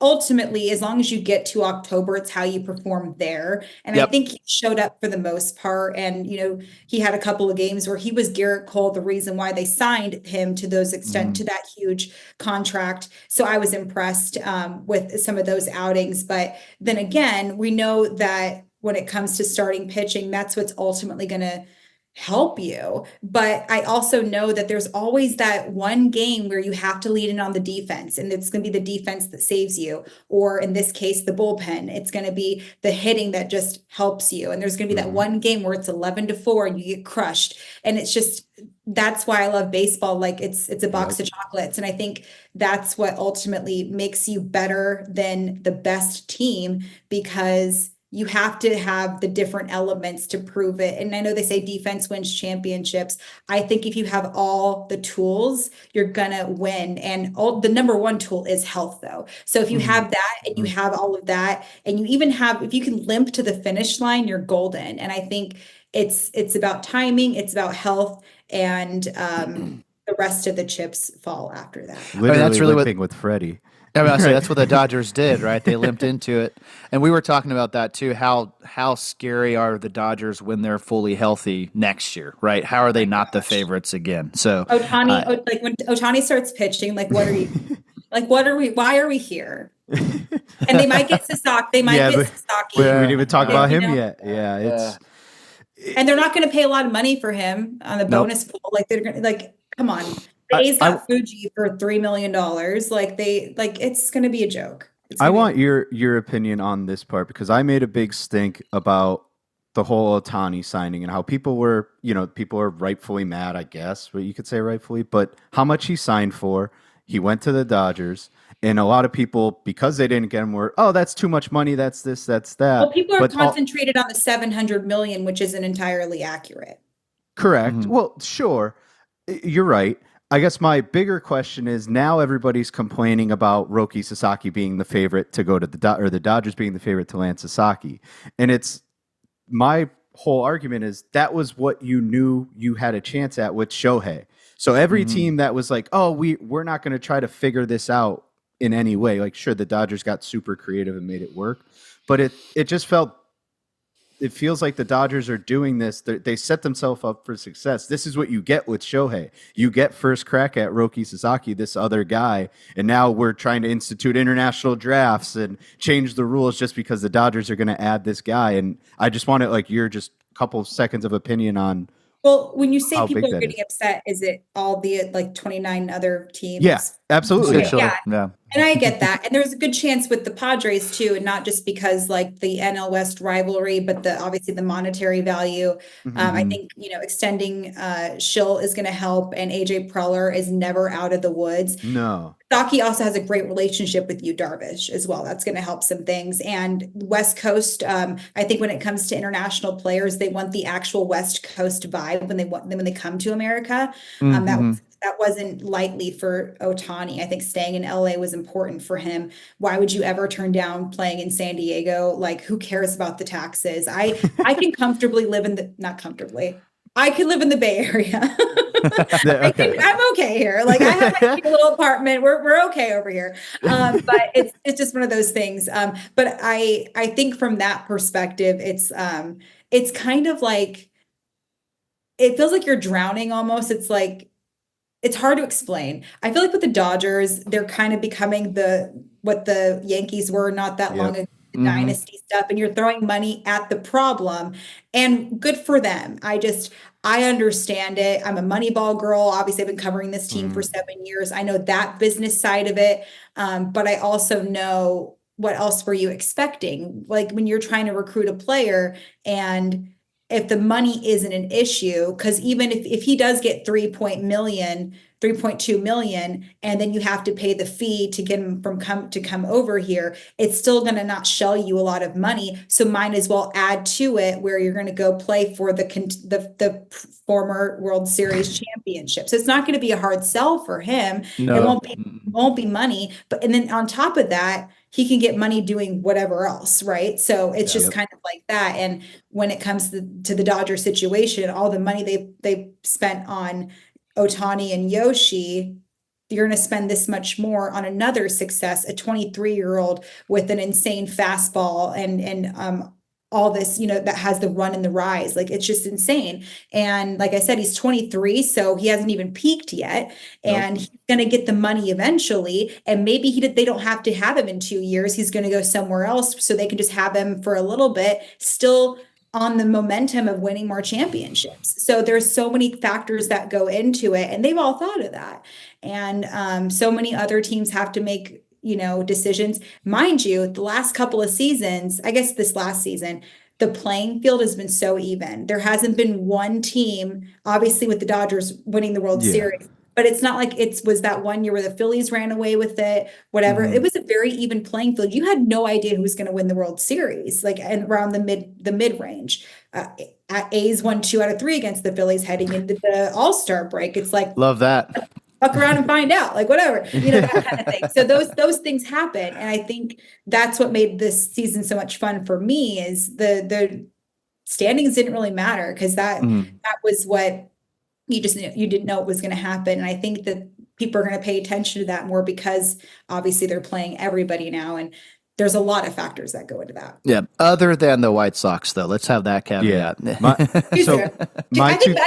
ultimately, as long as you get to October, it's how you perform there. And I think he showed up for the most part. And, he had a couple of games where he was Garrett Cole, the reason why they signed him to those extent to that huge contract. So I was impressed with some of those outings. But then again, we know that when it comes to starting pitching, that's what's ultimately going to help you. But I also know that there's always that one game where you have to lead in on the defense, and it's going to be the defense that saves you, or in this case the bullpen. It's going to be the hitting that just helps you, and there's going to be that one game where it's 11-4 and you get crushed. And it's just, that's why I love baseball. It's a box of chocolates, and I think that's what ultimately makes you better than the best team, because you have to have the different elements to prove it. And I know they say defense wins championships. I think if you have all the tools, you're going to win. And the number one tool is health, though. So if you have that and you have all of that, and you even have, if you can limp to the finish line, you're golden. And I think it's about timing, it's about health, and the rest of the chips fall after that. Literally, that's really limping with Freddie. I mean, that's what the Dodgers did, right? They limped into it. And we were talking about that too. How scary are the Dodgers when they're fully healthy next year, right? How are they not the favorites again? So Ohtani, when Ohtani starts pitching, what are you, why are we here? And they might get Sasaki. We didn't even talk about him yet. Yeah, and they're not going to pay a lot of money for him on the bonus pool. They're going to come on. The A's got Fuji for $3 million. It's going to be a joke. I want your opinion on this part, because I made a big stink about the whole Ohtani signing and how people were rightfully mad, I guess, but you could say rightfully, but how much he signed for. He went to the Dodgers, and a lot of people, because they didn't get him, were, oh, that's too much money. That's this, that's that. Well, people are concentrated on the $700 million, which isn't entirely accurate. Correct. Mm-hmm. Well, sure. You're right. I guess my bigger question is, now everybody's complaining about Roki Sasaki being the favorite to go to the Dodgers being the favorite to land Sasaki. And it's, my whole argument is that was what you knew you had a chance at with Shohei. So every team that was like, oh, we're not going to try to figure this out in any way. Sure, the Dodgers got super creative and made it work, but it just it feels like the Dodgers are doing this. They set themselves up for success. This is what you get with Shohei. You get first crack at Roki Sasaki, this other guy, and now we're trying to institute international drafts and change the rules just because the Dodgers are going to add this guy. And I just want your just a couple of seconds of opinion on. Well, when you say people are getting upset, is it all the 29 other teams? Yeah, absolutely. Okay, yeah. And I get that. And there's a good chance with the Padres too, and not just because like the NL West rivalry, but obviously the monetary value. I think, extending Schill is going to help, and AJ Preller is never out of the woods. No. Saki also has a great relationship with Yu Darvish as well. That's going to help some things. And West Coast, I think when it comes to international players, they want the actual West Coast vibe when they come to America. That wasn't lightly for Ohtani. I think staying in LA was important for him. Why would you ever turn down playing in San Diego? Like, who cares about the taxes? I can comfortably live not comfortably. I can live in the Bay Area. Okay. I'm okay here. Like, I have my little apartment. We're okay over here. But it's just one of those things. But I think from that perspective, it's kind of like, it feels like you're drowning almost. It's like, it's hard to explain. I feel like with the Dodgers, they're kind of becoming what the Yankees were not that long ago, the dynasty stuff, and you're throwing money at the problem, and good for them. I understand it. I'm a Moneyball girl. Obviously, I've been covering this team for 7 years. I know that business side of it. But I also know, what else were you expecting? Like, when you're trying to recruit a player, and if the money isn't an issue, because even if he does get 3.2 million, and then you have to pay the fee to get him to come over here, it's still going to not shell you a lot of money. So might as well add to it where you're going to go play for the former World Series championship. So it's not going to be a hard sell for him. No. It won't be money, and then on top of that, he can get money doing whatever else, right? So it's just kind of like that. And when it comes to the Dodger situation, all the money they spent on Ohtani and Yoshi, you're going to spend this much more on another success, a 23-year-old with an insane fastball and all this, that has the run and the rise. Like, it's just insane. And like I said, he's 23, so he hasn't even peaked yet. And he's going to get the money eventually. And maybe they don't have to have him in 2 years. He's going to go somewhere else, so they can just have him for a little bit, still on the momentum of winning more championships. So there's so many factors that go into it, and they've all thought of that. And so many other teams have to make decisions. Mind you, the last couple of seasons, I guess this last season, the playing field has been so even. There hasn't been one team, obviously with the Dodgers winning the World Series, but it's not like it was that one year where the Phillies ran away with it, whatever. It was a very even playing field. You had no idea who was going to win the World Series, like, and around the mid range. A's won 2 out of 3 against the Phillies heading into the All-Star break. It's like, Love that. Fuck around and find out, like, whatever, that kind of thing. So those things happen. And I think that's what made this season so much fun for me, is the standings didn't really matter, because that was what you didn't know it was going to happen. And I think that people are going to pay attention to that more, because obviously they're playing everybody now. And there's a lot of factors that go into that. Yeah. Other than the White Sox, though, let's have that caveat. I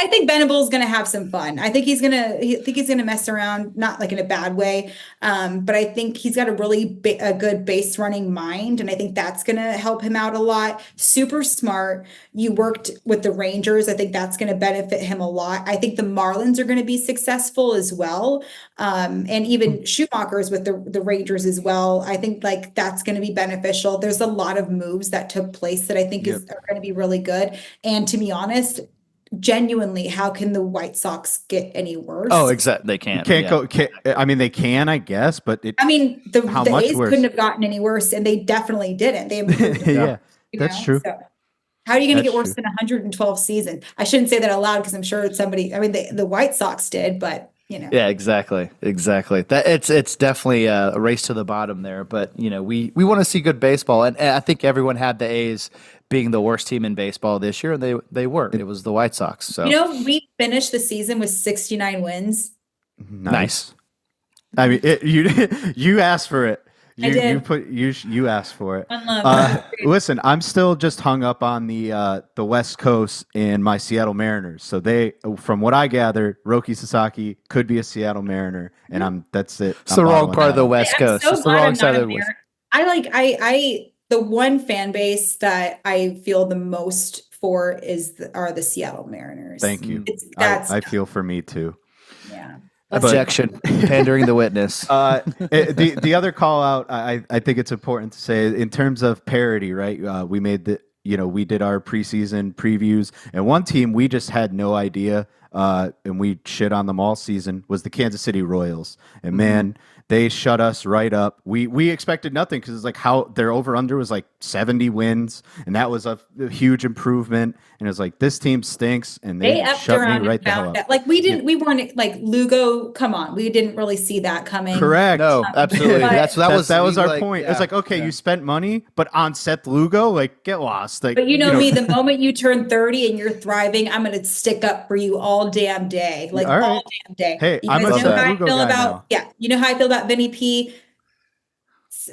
think Venable's going to have some fun. I think he's going to mess around, not like in a bad way. But I think he's got a really a good base running mind. And I think that's going to help him out a lot. Super smart. You worked with the Rangers. I think that's going to benefit him a lot. I think the Marlins are going to be successful as well. And even Schumacher's with the Rangers as well. I think like that's going to be beneficial. There's a lot of moves that took place that I think are going to be really good. And to be honest, genuinely, how can the White Sox get any worse? Oh, exactly. They can't. I mean, they can, I guess, but the A's couldn't have gotten any worse, and they definitely didn't. They improved. That's true. So, how are you going to get worse than 112 season? I shouldn't say that out loud, because I'm sure it's somebody. I mean, the White Sox did, but. Yeah, exactly. That it's definitely a race to the bottom there, but we want to see good baseball, and I think everyone had the A's being the worst team in baseball this year, and they were. It was the White Sox. So we finished the season with 69 wins. Nice. I mean, you asked for it. I did. You asked for it. Listen, I'm still just hung up on the West Coast and my Seattle Mariners. So from what I gather, Roki Sasaki could be a Seattle Mariner, and that's it. It's the wrong part of the West Coast. It's the wrong side of the West. I the one fan base that I feel the most for are the Seattle Mariners. Thank you. I feel for me too. Yeah. Objection. Pandering the witness. The other call out, I think it's important to say in terms of parity, right? We made we did our preseason previews, and one team we just had no idea, and we shit on them all season, was the Kansas City Royals. And man, they shut us right up. We expected nothing because it's like how their over under was like 70 wins, and that was a huge improvement. And it's like, this team stinks, and they shut me right the hell up. Like we weren't like Lugo. Come on, we didn't really see that coming. Correct. No, absolutely. That was our point. It's like, okay, you spent money, but on Seth Lugo, like, get lost. Like, but you know me, the moment you turn 30 and you're thriving, I'm going to stick up for you all damn day, like all damn day. Hey, you I'm guys a know Seth how I Lugo feel guy about now. yeah. You know how I feel about Vinny P.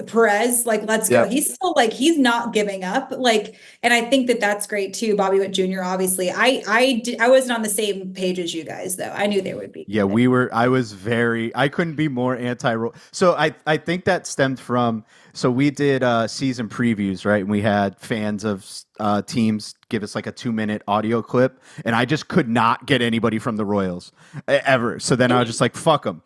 Perez, like, let's go. He's still like, he's not giving up. Like, and I think that that's great too. Bobby Witt Jr. Obviously, I wasn't on the same page as you guys though. I knew they would be. Yeah, I couldn't be more anti-roll. So I think that stemmed from, so we did season previews, right? And we had fans of teams give us like a 2-minute audio clip, and I just could not get anybody from the Royals ever. So then I was just like, fuck them.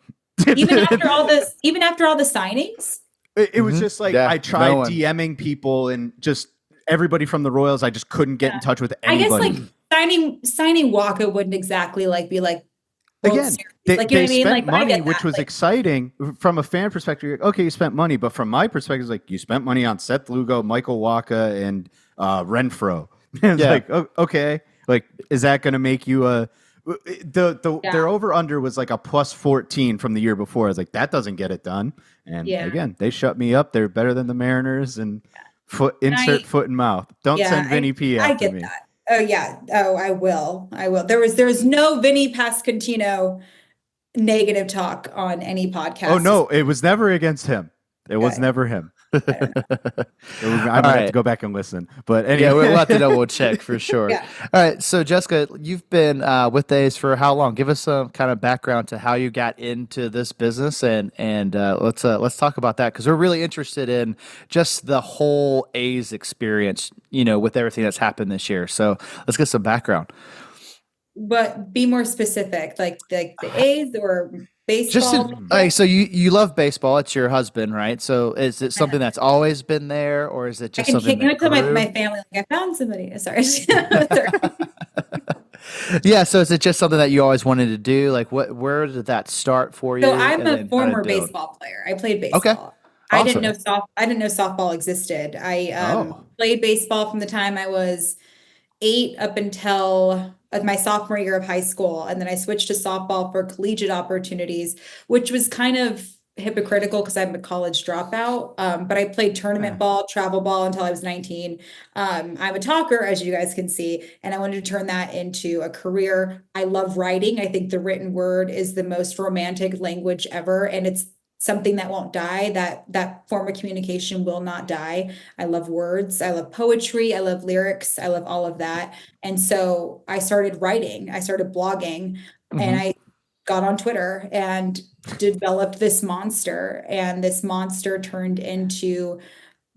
even after all the signings. It was just like, I tried DMing people and just everybody from the Royals. I just couldn't get in touch with anybody. I guess like signing Waka wouldn't exactly like be like, again, they spent like, money, which was exciting from a fan perspective. Like, okay, you spent money, but from my perspective, it's like, you spent money on Seth Lugo, Michael Waka, and Renfro. It's like, okay, like, is that going to make you their over under was like a plus 14 from the year before. I was like, that doesn't get it done. And again, they shut me up. They're better than the Mariners, and foot in mouth. Don't send Vinny P after me. That. Oh yeah. Oh, I will. There's no Vinny Pasquantino negative talk on any podcast. Oh no, it was never against him. It was never him. I might have to go back and listen, but anyway. Yeah, we'll have to double check for sure. All right, so Jessica, you've been with Days for how long? Give us some kind of background to how you got into this business, and let's talk about that, because we're really interested in just the whole A's experience, with everything that's happened this year. So let's get some background. But be more specific, like the A's or baseball. So you love baseball. It's your husband, right? So is it something that's always been there, or is it just something that tell my family, like, I found somebody. Sorry. Yeah. So is it just something that you always wanted to do? Like, where did that start for you? So I'm a former baseball player. I played baseball. Okay. Awesome. I didn't know softball existed. I played baseball from the time I was 8 up until my sophomore year of high school. And then I switched to softball for collegiate opportunities, which was kind of hypocritical because I'm a college dropout. But I played tournament ball, travel ball until I was 19. I'm a talker, as you guys can see, and I wanted to turn that into a career. I love writing. I think the written word is the most romantic language ever. And it's something that won't die. That form of communication will not die. I love words. I love poetry. I love lyrics. I love all of that. And so I started writing. I started blogging, and I got on Twitter and developed this monster. And this monster turned into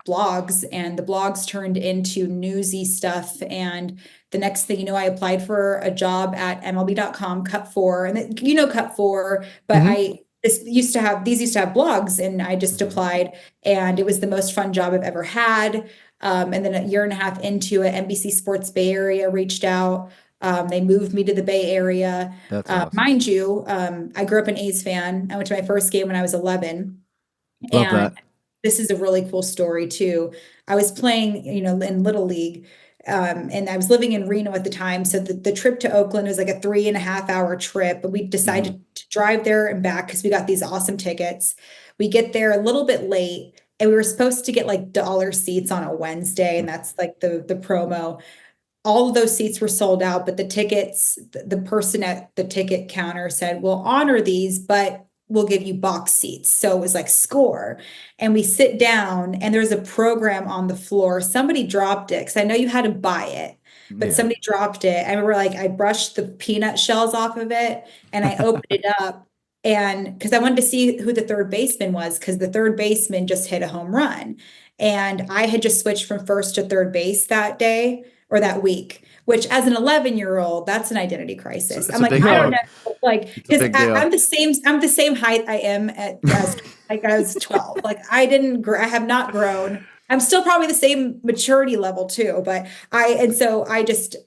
blogs, and the blogs turned into newsy stuff. And the next thing you know, I applied for a job at MLB.com, Cut 4, and Cut 4, but these used to have blogs, and I just applied, and it was the most fun job I've ever had. And then a year and a half into it, NBC Sports Bay Area reached out. They moved me to the Bay Area. That's awesome. Mind you, I grew up an A's fan. I went to my first game when I was 11. Love that. This is a really cool story too. I was playing, in Little League. And I was living in Reno at the time. So the trip to Oakland was like a 3.5-hour trip, but we decided to drive there and back because we got these awesome tickets. We get there a little bit late, and we were supposed to get like dollar seats on a Wednesday. And that's like the promo. All of those seats were sold out, but the tickets, the person at the ticket counter said, we'll honor these, but we'll give you box seats. So it was like score. And we sit down, and there's a program on the floor. Somebody dropped it, because I know you had to buy it, but somebody dropped it. I remember, like, I brushed the peanut shells off of it, and I opened it up, and because I wanted to see who the third baseman was, because the third baseman just hit a home run. And I had just switched from first to third base that day, or that week, which as an 11-year-old, that's an identity crisis. I'm like, I don't know. Like, It's a because big deal. I'm the same height I am as like I was 12. Like I have not grown. I'm still probably the same maturity level too, but I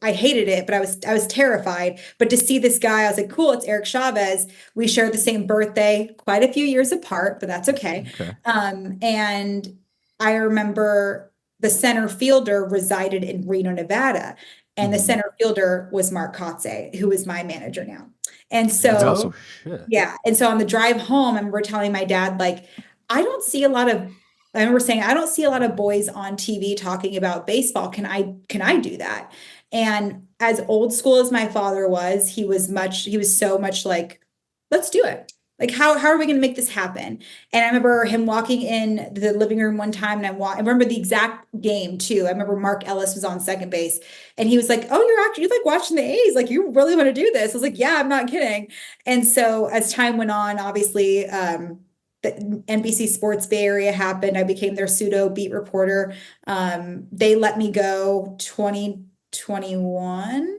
hated it, but I was terrified. But to see this guy, I was like, cool, it's Eric Chavez. We share the same birthday, quite a few years apart, but that's okay. Okay. And I remember the center fielder resided in Reno, Nevada. And the center fielder was Mark Kotze, who is my manager now. And so, That's awesome. Shit. yeah. And so on the drive home, I remember telling my dad, like, I don't see a lot of, I remember saying, I don't see a lot of boys on TV talking about baseball. Can I do that? And as old school as my father was, he was so much like, let's do it. Like, how are we going to make this happen? And I remember him walking in the living room one time, and I remember the exact game too. I remember Mark Ellis was on second base, and he was like, "Oh, you like watching the A's? Like, you really want to do this?" I was like, "Yeah, I'm not kidding." And so as time went on, obviously, the NBC Sports Bay Area happened. I became their pseudo beat reporter. They let me go 2021,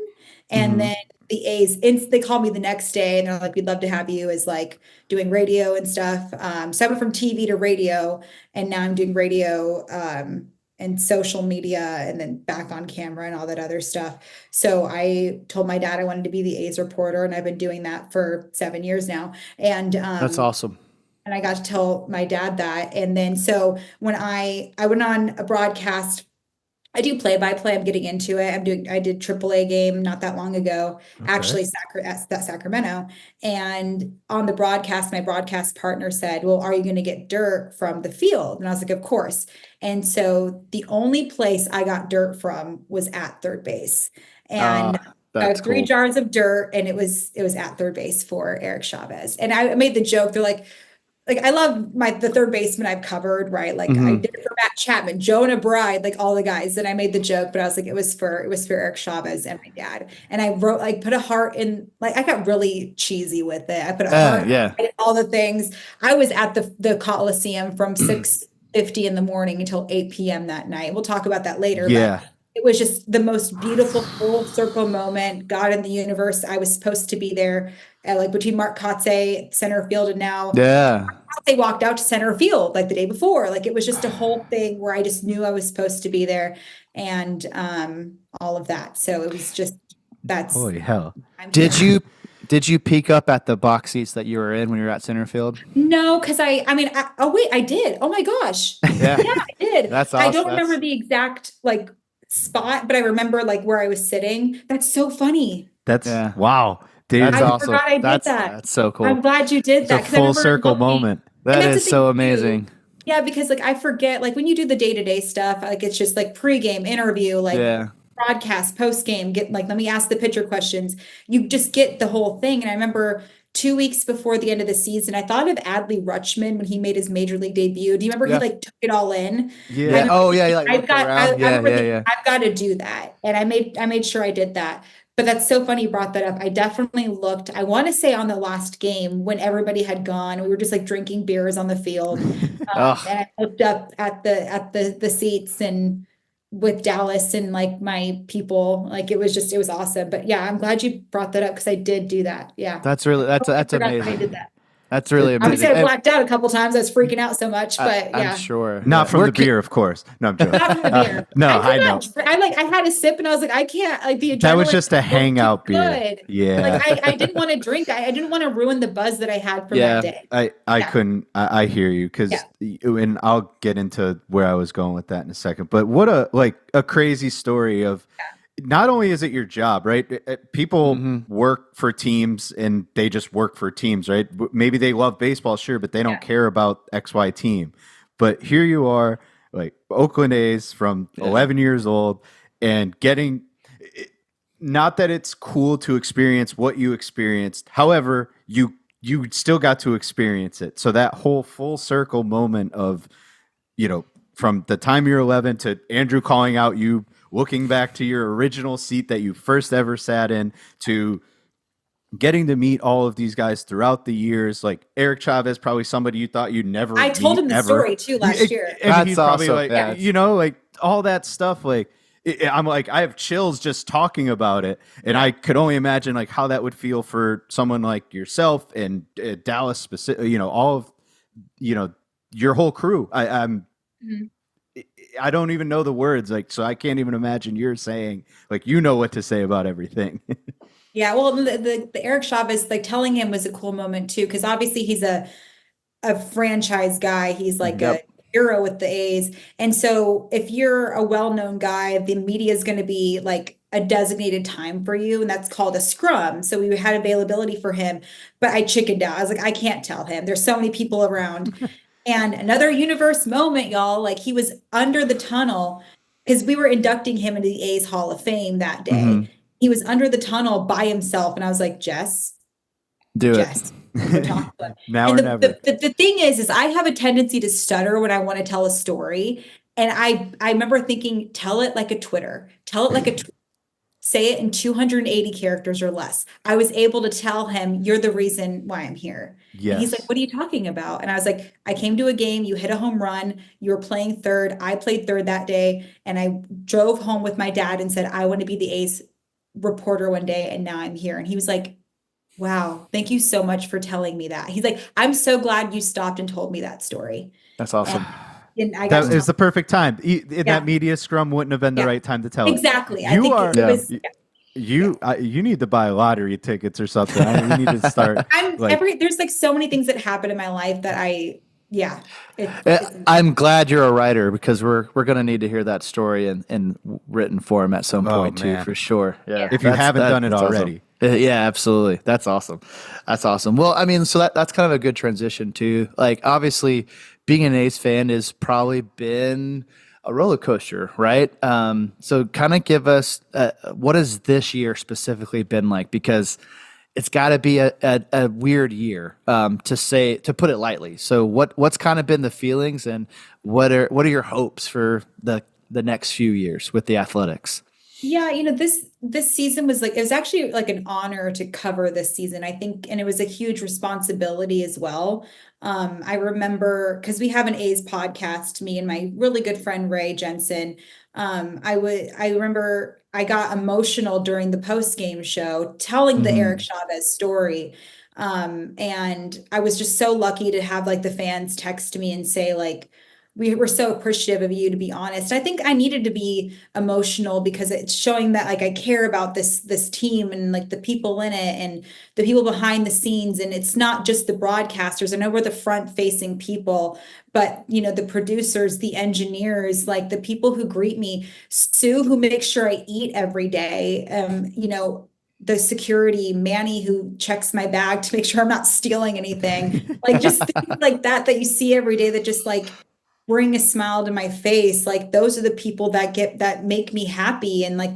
and then the A's, they called me the next day and they're like, we'd love to have you as like doing radio and stuff. So I went from TV to radio, and now I'm doing radio and social media and then back on camera and all that other stuff. So I told my dad I wanted to be the A's reporter, and I've been doing that for 7 years now. And That's awesome. and I got to tell my dad that. And then so when I went on a broadcast, I do play by play. I'm getting into it. I did AAA game not that long ago, actually at Sacramento. And on the broadcast, my broadcast partner said, "Well, are you going to get dirt from the field?" And I was like, "Of course." And so the only place I got dirt from was at third base. And I have 3 jars of dirt, and it was at third base for Eric Chavez. And I made the joke. They're like I love the third baseman I've covered, right? Like I did it for Matt Chapman, Jonah Bride, like all the guys. And I made the joke, but I was like, it was for Eric Chavez and my dad. And I wrote, like, put a heart in, like, I got really cheesy with it. I put a heart, I did all the things. I was at the Coliseum from 6:50 in the morning until 8 p.m. that night. We'll talk about that later. Yeah. But it was just the most beautiful full circle moment. God in the universe. I was supposed to be there, like between Mark Kotze, center field, and now they walked out to center field like the day before. Like it was just a whole thing where I just knew I was supposed to be there, and all of that. So it was just Holy hell! Did you peek up at the box seats that you were in when you were at center field? No, because I did. Oh my gosh, yeah, I did. That's awesome. I don't remember the exact like spot, but I remember like where I was sitting. That's so funny. That's wow. Dude, that's I awesome. forgot I did that. That's so cool. I'm glad you did that. It's a full circle moment. That is so amazing. Yeah, because like I forget, like when you do the day-to-day stuff, like it's just like pregame interview, like broadcast, postgame, let me ask the pitcher questions. You just get the whole thing. And I remember 2 weeks before the end of the season, I thought of Adley Rutschman when he made his major league debut. Do you remember he like took it all in? Yeah. I've got to do that. And I made sure I did that. But that's so funny you brought that up. I definitely looked, I want to say on the last game when everybody had gone, we were just like drinking beers on the field. And I looked up at the seats and with Dallas and like my people, like it was awesome. But yeah, I'm glad you brought that up because I did do that. Yeah. That's amazing. I did that. That's really amazing. Obviously, I blacked out a couple times. I was freaking out so much, but yeah. I'm sure. Not from the beer, of course. No, I'm joking. Not from the beer. No, I know. I had a sip and I was like, I can't, like the adrenaline. That was just a hangout beer. Yeah. Like I didn't want to drink. I didn't want to ruin the buzz that I had from that day. I couldn't, I hear you because, and I'll get into where I was going with that in a second, but what a crazy story of, not only is it your job, right? People work for teams and they just work for teams, right? Maybe they love baseball, sure, but they don't care about XY team. But here you are, like Oakland A's from 11 years old and getting, not that it's cool to experience what you experienced. However, you still got to experience it. So that whole full circle moment of, from the time you're 11 to Andrew calling out you, looking back to your original seat that you first ever sat in, to getting to meet all of these guys throughout the years, like Eric Chavez, probably somebody you thought you'd never I told him the story too last year. And That's he's probably awesome. like, like all that stuff. Like I'm like, I have chills just talking about it, and I could only imagine like how that would feel for someone like yourself and Dallas specific, all of, your whole crew. Mhm. I don't even know the words, like, so I can't even imagine you're saying like, what to say about everything. Yeah, well, the Eric Chavez, like telling him was a cool moment too, because obviously he's a franchise guy. He's like Mhm. a hero with the A's. And so if you're a well-known guy, the media is going to be like a designated time for you, and that's called a scrum. So we had availability for him, but I chickened out. I was like, I can't tell him. There's so many people around. And another universe moment, y'all, like he was under the tunnel because we were inducting him into the A's Hall of Fame that day. Mhm. He was under the tunnel by himself. And I was like, Do it. Jess, go talk to him. Now And or never. the thing is I have a tendency to stutter when I want to tell a story. And I remember thinking, tell it like a Twitter, tell it like a say it in 280 characters or less. I was able to tell him, you're the reason why I'm here. And he's like, Yes. what are you talking about? And I was like, I came to a game, you hit a home run, you were playing third. I played third that day. And I drove home with my dad and said, I want to be the A's reporter one day. And now I'm here. And he was like, wow, thank you so much for telling me that. He's like, I'm so glad you stopped and told me that story. That's And, awesome. and I got That to is tell the perfect time. In yeah, that media scrum wouldn't have been the yeah, right time to tell it. exactly. I You think are it was, y- yeah. you need to buy lottery tickets or something. You need to start like There's like so many things that happen in my life that yeah, it's I'm glad you're a writer because we're gonna need to hear that story in written form at some Oh point too, man. for sure. Yeah, If you haven't done it that's already. awesome. Yeah, absolutely. That's awesome. That's awesome. Well, I mean, so that's kind of a good transition too. Like, obviously, being an A's fan has probably been a roller coaster, right? So kind of give us what has this year specifically been like? Because it's got to be a weird year, to put it lightly. So what's kind of been the feelings, and what are your hopes for the next few years with the Athletics? yeah, this season was like it was actually like an honor to cover this season, I think, and it was a huge responsibility as well. I remember because we have an A's podcast, me and my really good friend Ray Jensen. I remember I got emotional during the post game show telling the Eric Hmm. Chavez story. And I was just so lucky to have like the fans text me and say like we were so appreciative of you, to be honest. I think I needed to be emotional because it's showing that like I care about this team and like the people in it and the people behind the scenes. And it's not just the broadcasters. I know we're the front facing people, but the producers, the engineers, like the people who greet me, Sue, who makes sure I eat every day, the security, Manny, who checks my bag to make sure I'm not stealing anything. Like just things like that you see every day that just like bring a smile to my face. Like those are the people that make me happy. And like,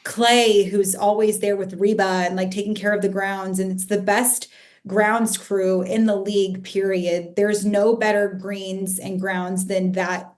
Clay, who's always there with Reba and like taking care of the grounds. And it's the best grounds crew in the league, period. There's no better greens and grounds than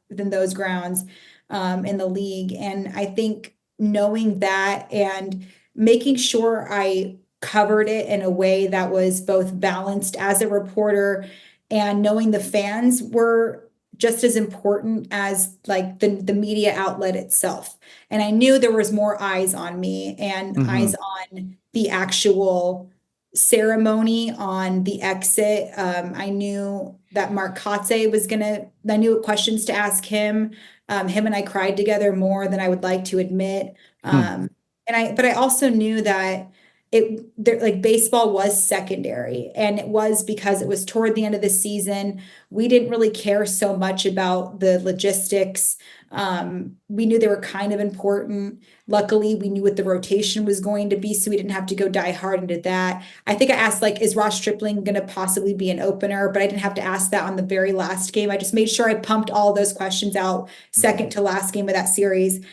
those grounds in the league. And I think knowing that and making sure I covered it in a way that was both balanced as a reporter and knowing the fans were just as important as like the media outlet itself. And I knew there was more eyes on me and eyes Hmm. on the actual ceremony, on the exit. I knew that Mark Kotze I knew what questions to ask him. Him and I cried together more than I would like to admit. Um, but I also knew that like baseball was secondary, and it was because it was toward the end of the season. We didn't really care so much about the logistics. We knew they were kind of important. Luckily, we knew what the rotation was going to be, so we didn't have to go die hard into that. I think I asked, like, is Ross Stripling going to possibly be an opener? But I didn't have to ask that on the very last game. I just made sure I pumped all those questions out second to last game of that series.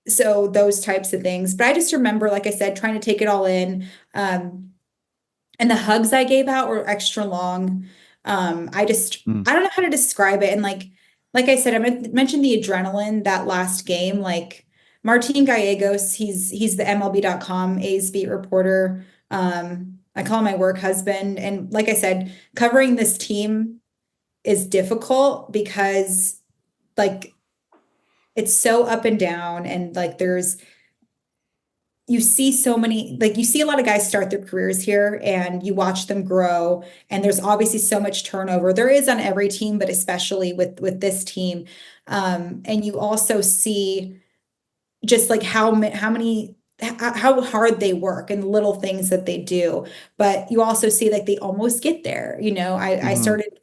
So those types of things. But I just remember, like I said, trying to take it all in. And the hugs I gave out were extra long. I don't know how to describe it. And like I said, mentioned the adrenaline that last game. Like Martin Gallegos, he's the MLB.com A's beat reporter. I call him my work husband. And like I said, covering this team is difficult because like it's so up and down, and like you see so many, like you see a lot of guys start their careers here and you watch them grow, and there's obviously so much turnover. There is on every team, but especially with this team. And you also see just like how hard they work and the little things that they do. But you also see like they almost get there. I started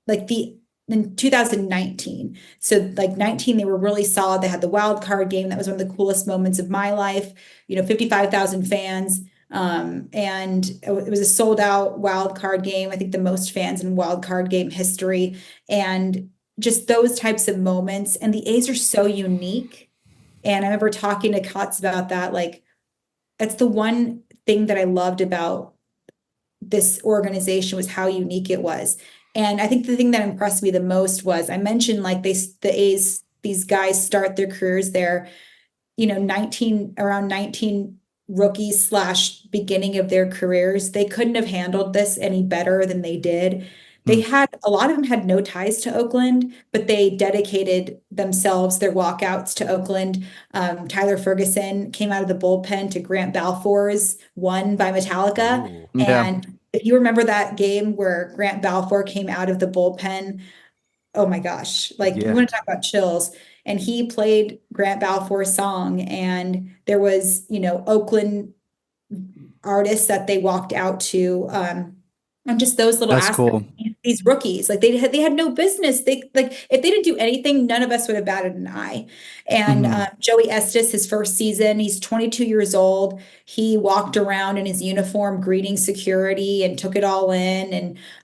like the in 2019. So like 19, they were really solid. They had the wild card game. That was one of the coolest moments of my life. 55,000 fans. And it was a sold out wild card game. I think the most fans in wild card game history. And just those types of moments. And the A's are so unique. And I remember talking to Kotz about that. Like, that's the one thing that I loved about this organization, was how unique it was. And I think the thing that impressed me the most was, I mentioned like the A's, these guys start their careers there, 19 rookies slash beginning of their careers. They couldn't have handled this any better than they did. A lot of them had no ties to Oakland, but they dedicated themselves, their walkouts to Oakland. Tyler Ferguson came out of the bullpen to Grant Balfour's One by Metallica. Ooh. Yeah. And if you remember that game where Grant Balfour came out of the bullpen, oh my gosh, like you Yeah. want to talk about chills. And he played Grant Balfour's song, and there was, Oakland artists that they walked out to, and just those little That's aspects. cool. These rookies, like they had no business. They, like, if they didn't do anything, none of us would have batted an eye. And Joey Estes, his first season, he's 22 years old. He walked around in his uniform greeting security and took it all in,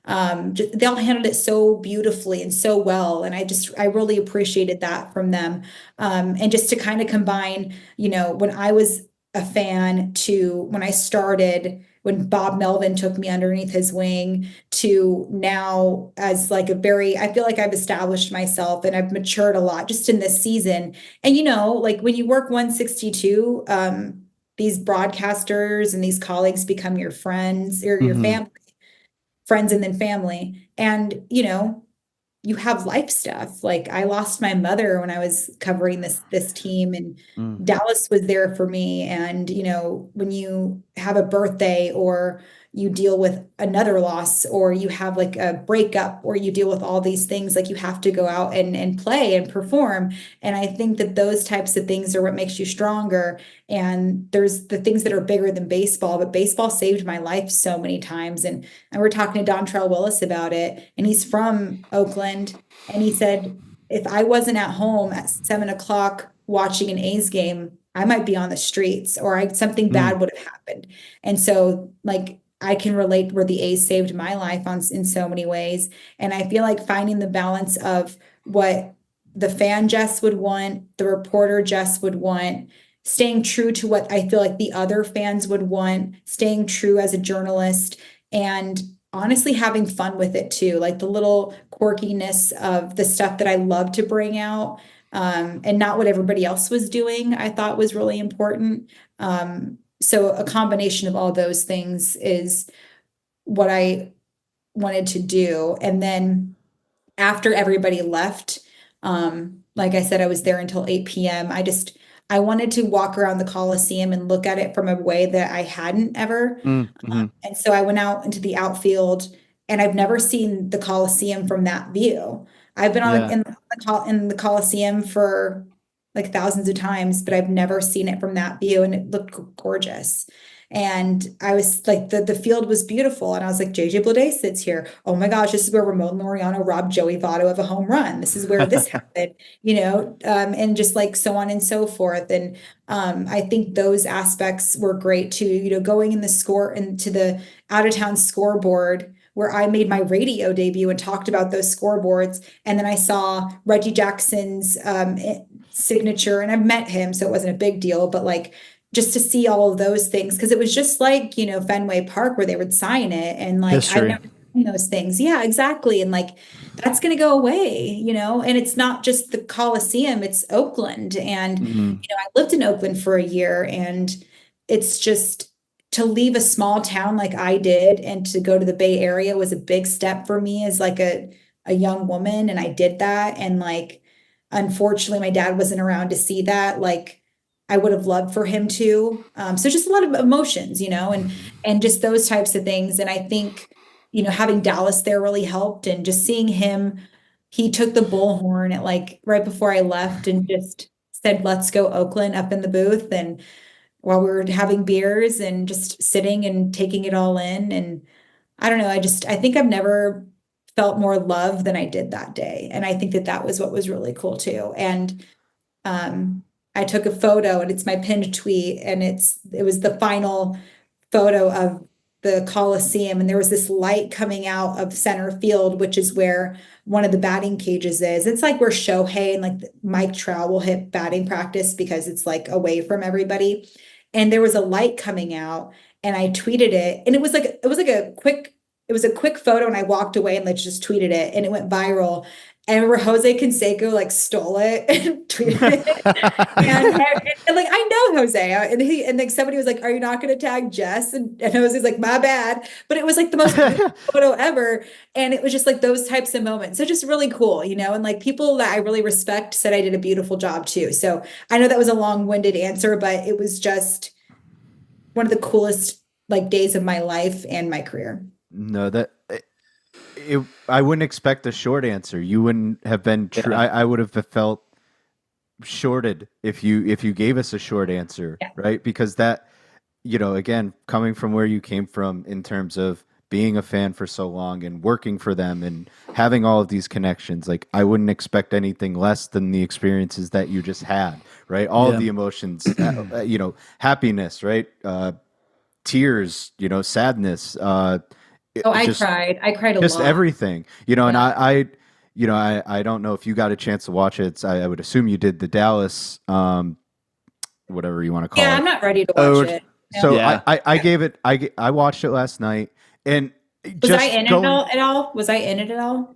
and they all handled it so beautifully and so well. And I really appreciated that from them. And just to kind of combine, when I was a fan to when I started, when Bob Melvin took me underneath his wing, to now as like I feel like I've established myself and I've matured a lot just in this season. And like when you work 162, these broadcasters and these colleagues become your friends or your family, friends and then family. And you have life stuff. Like, I lost my mother when I was covering this team, and Dallas was there for me. And when you have a birthday, or you deal with another loss, or you have like a breakup, or you deal with all these things, like you have to go out and play and perform. And I think that those types of things are what makes you stronger. And there's the things that are bigger than baseball, but baseball saved my life so many times. And we're talking to Dontrell Willis about it, and he's from Oakland. And he said, if I wasn't at home at 7 o'clock watching an A's game, I might be on the streets, or something bad would have happened. And so, like, I can relate where the A's saved my life in so many ways. And I feel like finding the balance of what the fan Jess would want, the reporter Jess would want, staying true to what I feel like the other fans would want, staying true as a journalist, and honestly having fun with it too. Like the little quirkiness of the stuff that I love to bring out, and not what everybody else was doing, I thought was really important. So a combination of all those things is what I wanted to do. And then after everybody left, like I said, I was there until 8 p.m. I wanted to walk around the Coliseum and look at it from a way that I hadn't ever. And so I went out into the outfield, and I've never seen the Coliseum from that view. I've been Yeah. in the Coliseum for like thousands of times, but I've never seen it from that view, and it looked gorgeous. And I was like, the field was beautiful. And I was like, JJ Bleday sits here. Oh my gosh, this is where Ramon Laureano robbed Joey Votto of a home run. This is where this happened, and just like so on and so forth. And I think those aspects were great too, going into the out of town scoreboard, where I made my radio debut and talked about those scoreboards. And then I saw Reggie Jackson's signature, and I've met him, so it wasn't a big deal, but like, just to see all of those things, because it was just like, Fenway Park, where they would sign it, and like I've History. never seen those things. Yeah, exactly. And like that's gonna go away, and it's not just the Coliseum, it's Oakland. And I lived in Oakland for a year, and it's just, to leave a small town like I did and to go to the Bay Area was a big step for me as like a young woman, and I did that. And like unfortunately, my dad wasn't around to see that. Like, I would have loved for him to. So just a lot of emotions, and just those types of things. And I think, having Dallas there really helped, and just seeing him, he took the bullhorn at like right before I left and just said, "Let's go Oakland," up in the booth. And while we were having beers and just sitting and taking it all in. And I don't know, I think I've never felt more love than I did that day. And I think that was what was really cool too. And I took a photo, and it's my pinned tweet, and it was the final photo of the Coliseum, and there was this light coming out of center field, which is where one of the batting cages is. It's like where Shohei and like Mike Trout will hit batting practice, because it's like away from everybody. And there was a light coming out, and I tweeted it, and it was a quick photo, and I walked away and like just tweeted it, and it went viral. And I remember Jose Canseco like stole it and tweeted it. and like, I know Jose, and like somebody was like, "Are you not going to tag Jess?" And Jose's like, "My bad." But it was like the most beautiful photo ever. And it was just like those types of moments. So just really cool, and like people that I really respect said I did a beautiful job too. So I know that was a long-winded answer, but it was just one of the coolest like days of my life and my career. No, I wouldn't expect a short answer. You wouldn't have been true. Yeah. I would have felt shorted if you gave us a short answer, right? Because that, again, coming from where you came from in terms of being a fan for so long and working for them and having all of these connections, like I wouldn't expect anything less than the experiences that you just had, right? All of the emotions, happiness, right? Tears, sadness, I cried a lot. Just everything, and I don't know if you got a chance to watch it. I would assume you did, the Dallas, whatever you want to call it. Yeah, I'm not ready to watch it. So I gave it, I watched it last night, and was I in it at all? Was I in it at all?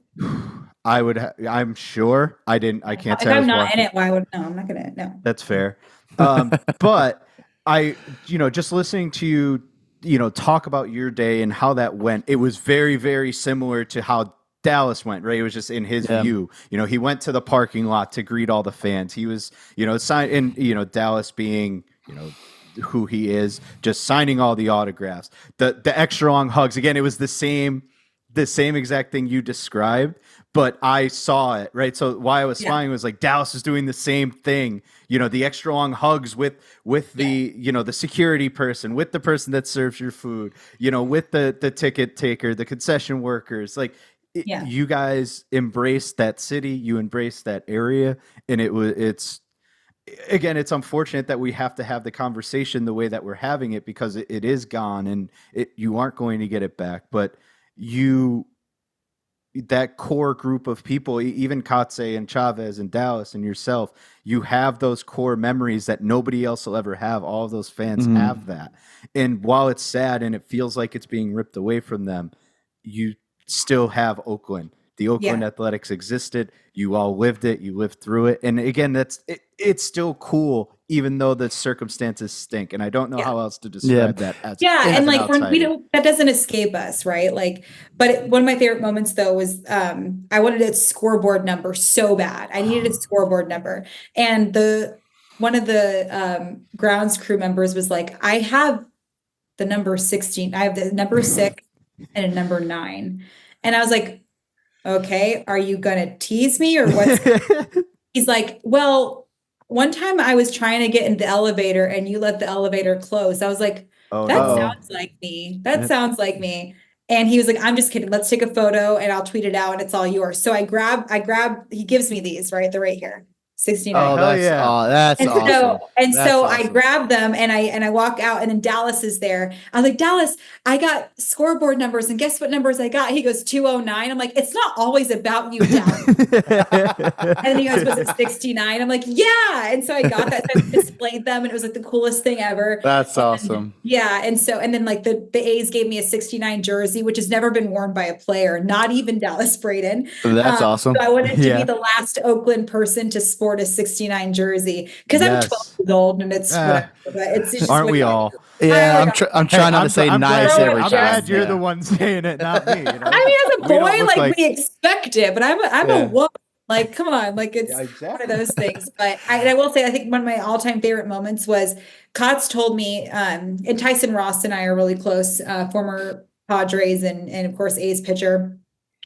I'm sure I didn't. I can't say if I'm not in it. Why would no? I'm not gonna. No. That's fair. But I, just listening to you, talk about your day and how that went, it was very, very similar to how Dallas went, right? It was just in his view, he went to the parking lot to greet all the fans. He was, signed, and, Dallas being, who he is, just signing all the autographs, the extra long hugs. Again, it was the same exact thing you described, but I saw it, right? So why I was smiling was like Dallas is doing the same thing, the extra long hugs with the, the security person, with the person that serves your food, with the ticket taker, the concession workers, like you guys embraced that city, you embraced that area. And it's unfortunate that we have to have the conversation the way that we're having it, because it is gone and you aren't going to get it back. But that core group of people, even Katse and Chavez and Dallas and yourself, you have those core memories that nobody else will ever have. All of those fans have that. And while it's sad and it feels like it's being ripped away from them, you still have Oakland. The Oakland Athletics existed. You all lived it. You lived through it. And again, it's still cool, even though the circumstances stink. And I don't know how else to describe that. And like that doesn't escape us, right? Like, but one of my favorite moments though was I wanted a scoreboard number so bad. I needed a scoreboard number, and one of the grounds crew members was like, "I have the number 16. I have the number 6 and a number 9," and I was like, "Okay, are you gonna tease me or what?" He's like, "Well, one time I was trying to get in the elevator and you let the elevator close." I was like, sounds like me. That sounds like me. And he was like, "I'm just kidding. Let's take a photo and I'll tweet it out and it's all yours." So I grab, he gives me these, right? They're right here. 69. Oh, that's awesome. So I grab them and I walk out, and then Dallas is there. I'm like, "Dallas, I got scoreboard numbers, and guess what numbers I got?" He goes, 209. I'm like, "It's not always about you, Dallas." And then he goes, "Was it 69?" I'm like, "Yeah." And so I got that, and I displayed them, and it was like the coolest thing ever. That's awesome. And then like the A's gave me a 69 jersey, which has never been worn by a player, not even Dallas Braden. That's awesome. So I wanted to be the last Oakland person to sport a 69 jersey, because I'm 12 years old, and it's whatever, but it's just aren't we all? Yeah, I'm trying not to say nice every time. I'm glad you're the one saying it, not me. I mean, as a boy, like we expect it, but I'm a woman. Like, come on, like it's Yeah, exactly. one of those things. But I will say, I think one of my all-time favorite moments was Cots told me, and Tyson Ross and I are really close, former Padres and of course A's pitcher.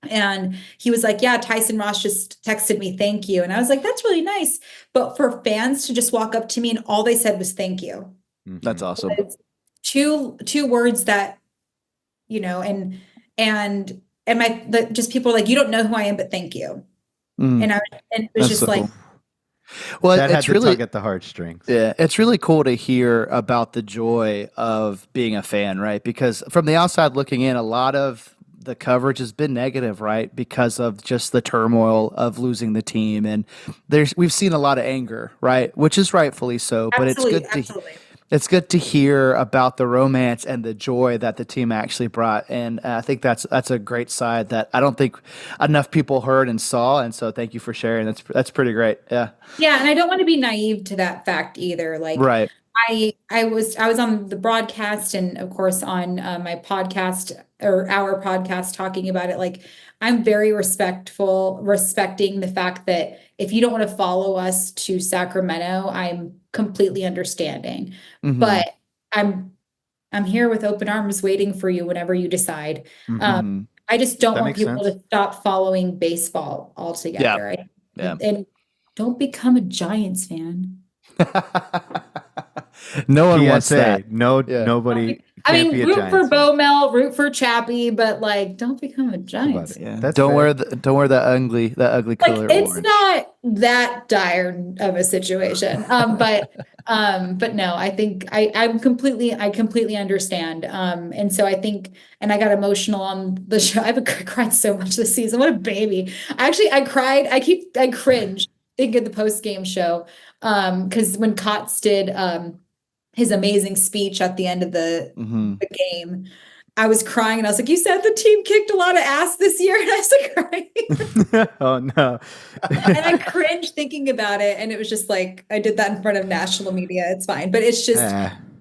And he was like, yeah, Tyson Ross just texted me, thank you. And I was like, that's really nice. But for fans to just walk up to me and all they said was thank you. That's awesome. It's two words that, and just people are like, you don't know who I am, but thank you. And it was just like, cool. Well, that it's had to really tug at the heartstrings. Yeah, it's really cool to hear about the joy of being a fan, right? Because from the outside looking in, a lot of the coverage has been negative, right? Because of just the turmoil of losing the team, and we've seen a lot of anger, right? Which is rightfully so, but it's good to hear about the romance and the joy that the team actually brought, and I think that's a great side that I don't think enough people heard and saw, and so thank you for sharing. That's pretty great. Yeah. Yeah, and I don't want to be naive to that fact either. Like, right. I was on the broadcast and of course on my podcast or our podcast talking about it. Like, I'm very respecting the fact that if you don't want to follow us to Sacramento, I'm completely understanding. But I'm here with open arms waiting for you whenever you decide. I just don't want people to stop following baseball altogether. Yeah. And don't become a Giants fan. No one wants PSA, that. Nobody. Root for Bowmel, root for Chappie, but like, don't become a Giants. Yeah. Don't wear that ugly color. It's orange. not that dire of a situation. But no, I think I completely understand. And so I think, and I got emotional on the show. I've cried so much this season. What a baby! I cried. I cringe thinking of the post game show. Because when Kotz did his amazing speech at the end of the game, I was crying and I was like, you said the team kicked a lot of ass this year, and I started crying. Oh no. And I cringed thinking about it, and it was just like, I did that in front of national media. It's fine, but it's just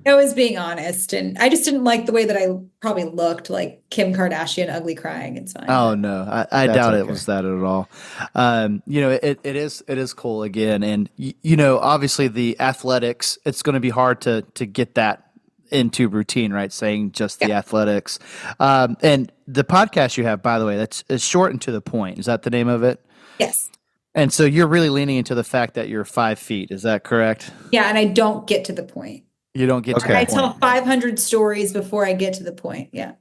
I was being honest, and I just didn't like the way that I probably looked like Kim Kardashian ugly crying. It's fine. Oh no, I doubt it was that at all. It is cool again, and obviously the athletics. It's going to be hard to get that into routine, right? Saying just the athletics, and the podcast you have, by the way, that's short and to the point. Is that the name of it? Yes. And so you're really leaning into the fact that you're 5 feet. Is that correct? Yeah, and I don't get to the point. You don't get to the point. I tell 500 stories before I get to the point. Yeah.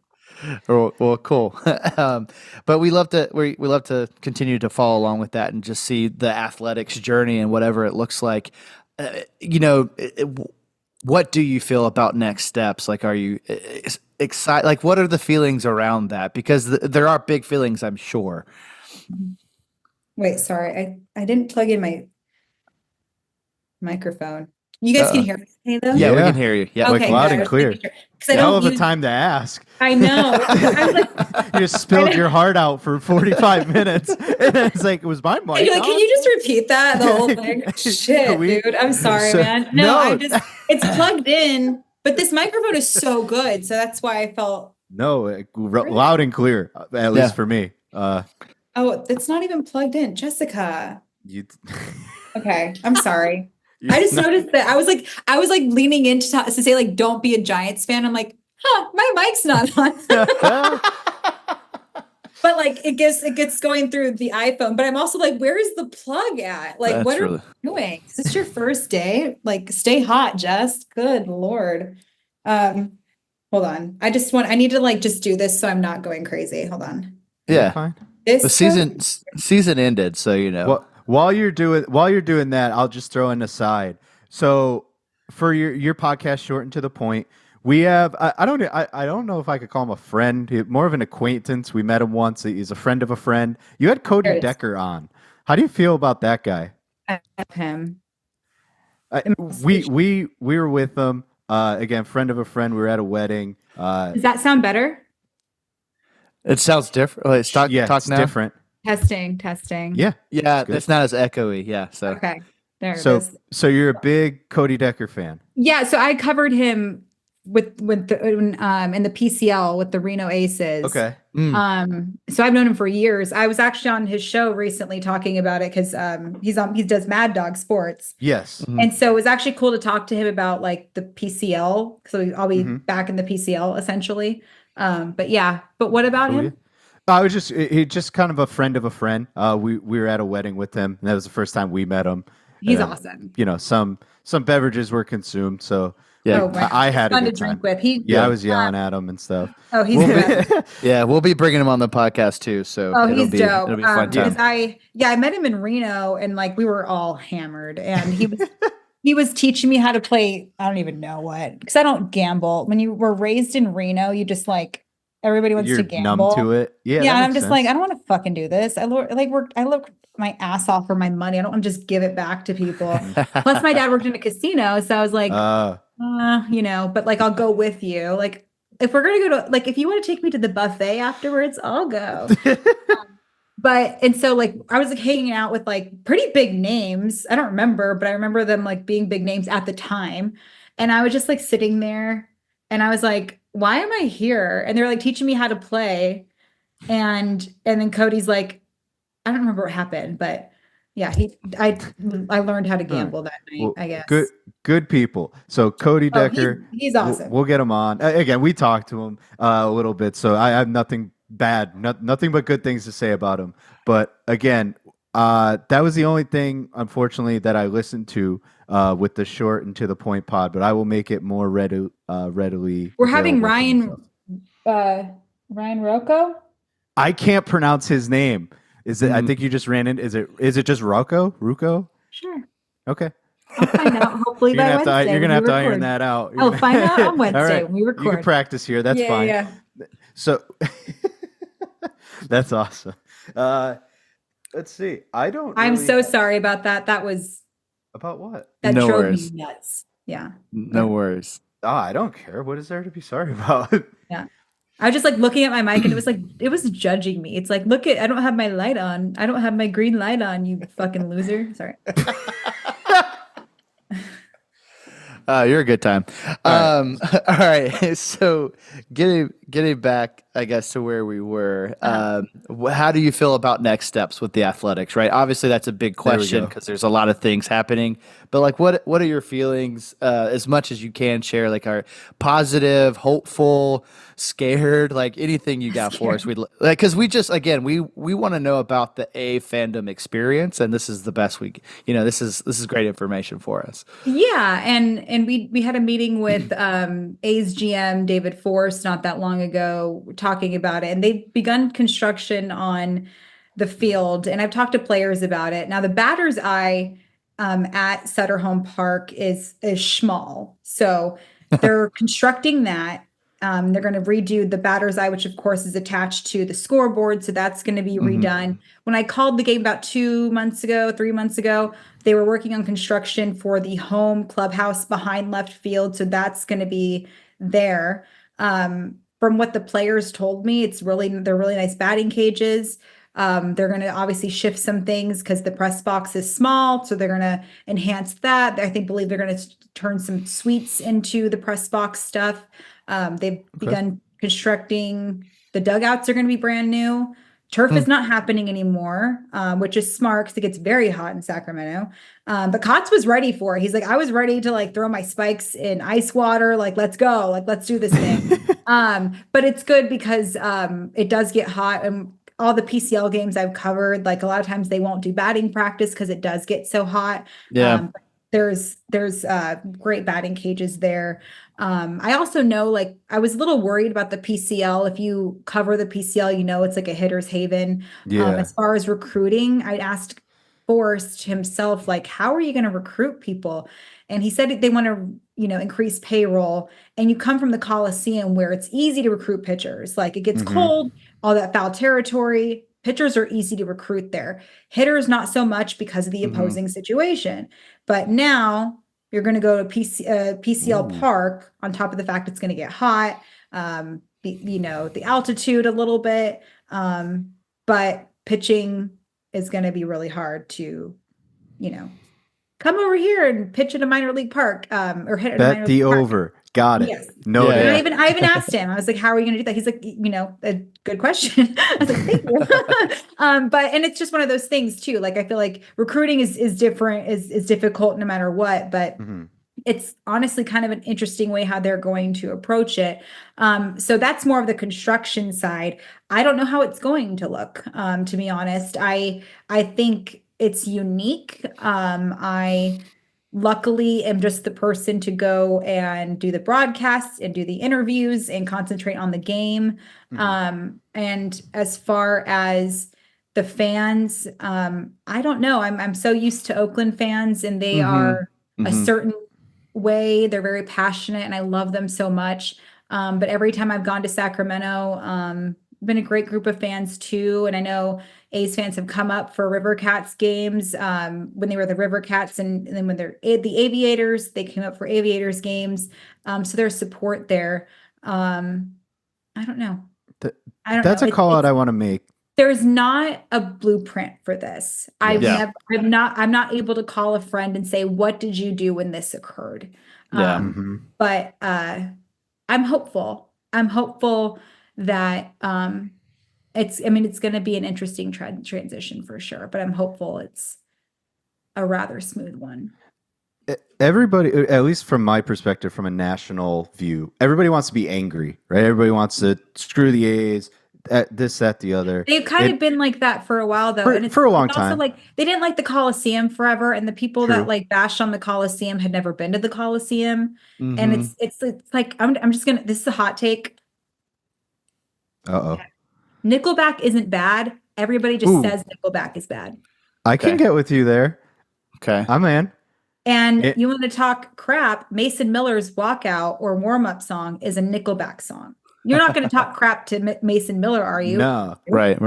Well, cool. But we love to continue to follow along with that and just see the athletics journey and whatever it looks like. What do you feel about next steps? Like, are you excited? Like, what are the feelings around that? Because there are big feelings, I'm sure. Wait, sorry. I didn't plug in my microphone. You guys can hear me, though? Yeah, we can hear you. Yeah, okay, loud and clear. Hell of a time to ask. I know. I was like, you just spilled your heart out for 45 minutes. And it's like, it was my mic. You're like, can you just repeat that? The whole thing? Shit, dude. I'm sorry, man. No, it's plugged in, but this microphone is so good. So that's why I felt. No, loud and clear, at least for me. Oh, it's not even plugged in. Jessica. Okay, I'm sorry. I just noticed that I was like leaning in to say like, don't be a Giants fan. I'm like, my mic's not on. But like it gets going through the iPhone. But I'm also like, where is the plug at? Like, what are you doing? Is this your first day? Like, stay hot, Jess. Good Lord. Hold on. I need to like just do this so I'm not going crazy. Hold on. Yeah. Fine. The season ended, so Well, while you're doing that, I'll just throw an aside. So for your podcast, short and to the point, we have I don't know if I could call him a friend, more of an acquaintance. We met him once. He's a friend of a friend. You had Cody Decker on. How do you feel about that guy? I love him. We were with him. Again, friend of a friend. We were at a wedding. Does that sound better? It sounds different. It's talk now. Different. Testing. Yeah. It's not as echoey. Yeah. So okay, there it is. So you're a big Cody Decker fan. Yeah. So I covered him with in the PCL with the Reno Aces. Okay. So I've known him for years. I was actually on his show recently talking about it because he does Mad Dog Sports. Yes. And so it was actually cool to talk to him about like the PCL. So I'll be back in the PCL essentially. But yeah, but what about Oh, yeah. him? I was he just kind of a friend of a friend. We were at a wedding with him, and that was the first time we met him. He's awesome. You know, some beverages were consumed, so Yeah. Oh, right. I had a Fun to good drink time. with. He Yeah, I was yelling at him and stuff. Oh, he's We'll good. Yeah, we'll be bringing him on the podcast too. So Oh, he's dope. it'll be a fun time. Because I met him in Reno and like we were all hammered and he was teaching me how to play. I don't even know what, because I don't gamble. When you were raised in Reno, you just like everybody wants You're to gamble. numb to it. Yeah, Yeah, that and I'm makes just like, sense. I don't want to fucking do this. I look my ass off for my money. I don't want to just give it back to people. Plus, my dad worked in a casino, so I was like, but like I'll go with you. Like if we're gonna go to like if you want to take me to the buffet afterwards, I'll go. And so like I was like hanging out with like pretty big names. I don't remember, but I remember them like being big names at the time. And I was just like sitting there and I was like, why am I here? And they're like teaching me how to play. And then Cody's like, I don't remember what happened, but yeah, I learned how to gamble that night, Well, I guess. good people. So Cody Oh, Decker, he's awesome. we'll get him on. Again, we talked to him a little bit, so I have nothing bad, nothing but good things to say about him. But again, that was the only thing, unfortunately, that I listened to with the short and to the point pod. But I will make it more readily. We're having available for Ryan Rocco. I can't pronounce his name. Is it? I think you just ran in. Is it just Rocco? Ruco? Sure. Okay. I'll find out. Hopefully by Wednesday. You're gonna have to iron that out. I'll find out on Wednesday All right. when we record. You can practice here. That's fine. Yeah. So that's awesome. Let's see. I'm so sorry about that. That was about what? That No drove worries. me nuts. Yeah. No worries. I don't care. What is there to be sorry about? Yeah. I was just like looking at my mic and it was judging me. It's like, look I don't have my light on. I don't have my green light on, you fucking loser. Sorry. You're a good time. All right. So getting back, I guess, to where we were. How do you feel about next steps with the athletics? Right. Obviously, that's a big question because there's a lot of things happening. But like, what are your feelings? As much as you can share, like, are positive, hopeful, scared, like anything you got for us? We'd like because we just we want to know about the fandom experience, and this is the best this is great information for us. Yeah, and we had a meeting with A's GM David Force not that long ago talking about it, and they've begun construction on the field, and I've talked to players about it. Now the batter's eye at Sutter Home Park is small, so they're constructing that. They're going to redo the batter's eye, which of course is attached to the scoreboard. So that's going to be redone. When I called the game about 3 months ago, they were working on construction for the home clubhouse behind left field. So that's going to be there. From what the players told me, they're really nice batting cages. They're going to obviously shift some things because the press box is small. So they're going to enhance that. Believe they're going to turn some suites into the press box stuff. They've begun constructing. The dugouts are going to be brand new. Turf is not happening anymore, which is smart because it gets very hot in Sacramento. But Kotz was ready for it. He's like, I was ready to like throw my spikes in ice water. Like, let's go. Like, let's do this thing. But it's good because it does get hot. And all the PCL games I've covered, like a lot of times they won't do batting practice because it does get so hot. Yeah. There's great batting cages there. I also know, like, I was a little worried about the PCL. If you cover the PCL, it's like a hitter's haven. As far as recruiting, I asked Forrest himself, like, how are you going to recruit people? And he said they want to, increase payroll. And you come from the Coliseum where it's easy to recruit pitchers. Like, it gets cold, all that foul territory. Pitchers are easy to recruit there. Hitters, not so much because of the opposing situation. But now you're going to go to PCL Park on top of the fact it's going to get hot, the altitude a little bit. But pitching is going to be really hard to, come over here and pitch at a minor league park or hit at a minor league park. over. Got it. Yes. Noted. And Yeah. I even asked him, I was like, how are you going to do that? He's like, a good question. I was like, thank you. And it's just one of those things too. Like, I feel like recruiting is different, is difficult no matter what, but it's honestly kind of an interesting way how they're going to approach it. So that's more of the construction side. I don't know how it's going to look, to be honest. I think it's unique. I luckily am just the person to go and do the broadcasts and do the interviews and concentrate on the game. And as far as the fans, I don't know. I'm so used to Oakland fans, and they are a certain way. They're very passionate, and I love them so much. But every time I've gone to Sacramento, been a great group of fans too. And I know A's fans have come up for River Cats games when they were the River Cats, and then when they're the Aviators, they came up for Aviators games. So there's support there. I don't know. I don't That's know. a call out I want to make. There's not a blueprint for this. Yeah. I'm not able to call a friend and say, what did you do when this occurred? Yeah. But I'm hopeful. I'm hopeful that it's going to be an interesting transition for sure, but I'm hopeful it's a rather smooth one. Everybody, at least from my perspective, from a national view, everybody wants to be angry, right? Everybody wants to screw the A's, this, that, the other. They've kind of been like that for a while, though, and for a long it's also time. like they didn't like the Coliseum forever, and the people True. that like bashed on the Coliseum had never been to the Coliseum, and it's like I'm just gonna. This is a hot take. Uh-oh. Nickelback isn't bad. Everybody just says Nickelback is bad. I can get with you there. Okay. I'm in. And you want to talk crap, Mason Miller's Walkout or Warm-Up song is a Nickelback song. You're not going to talk crap to Mason Miller, are you? No. Right.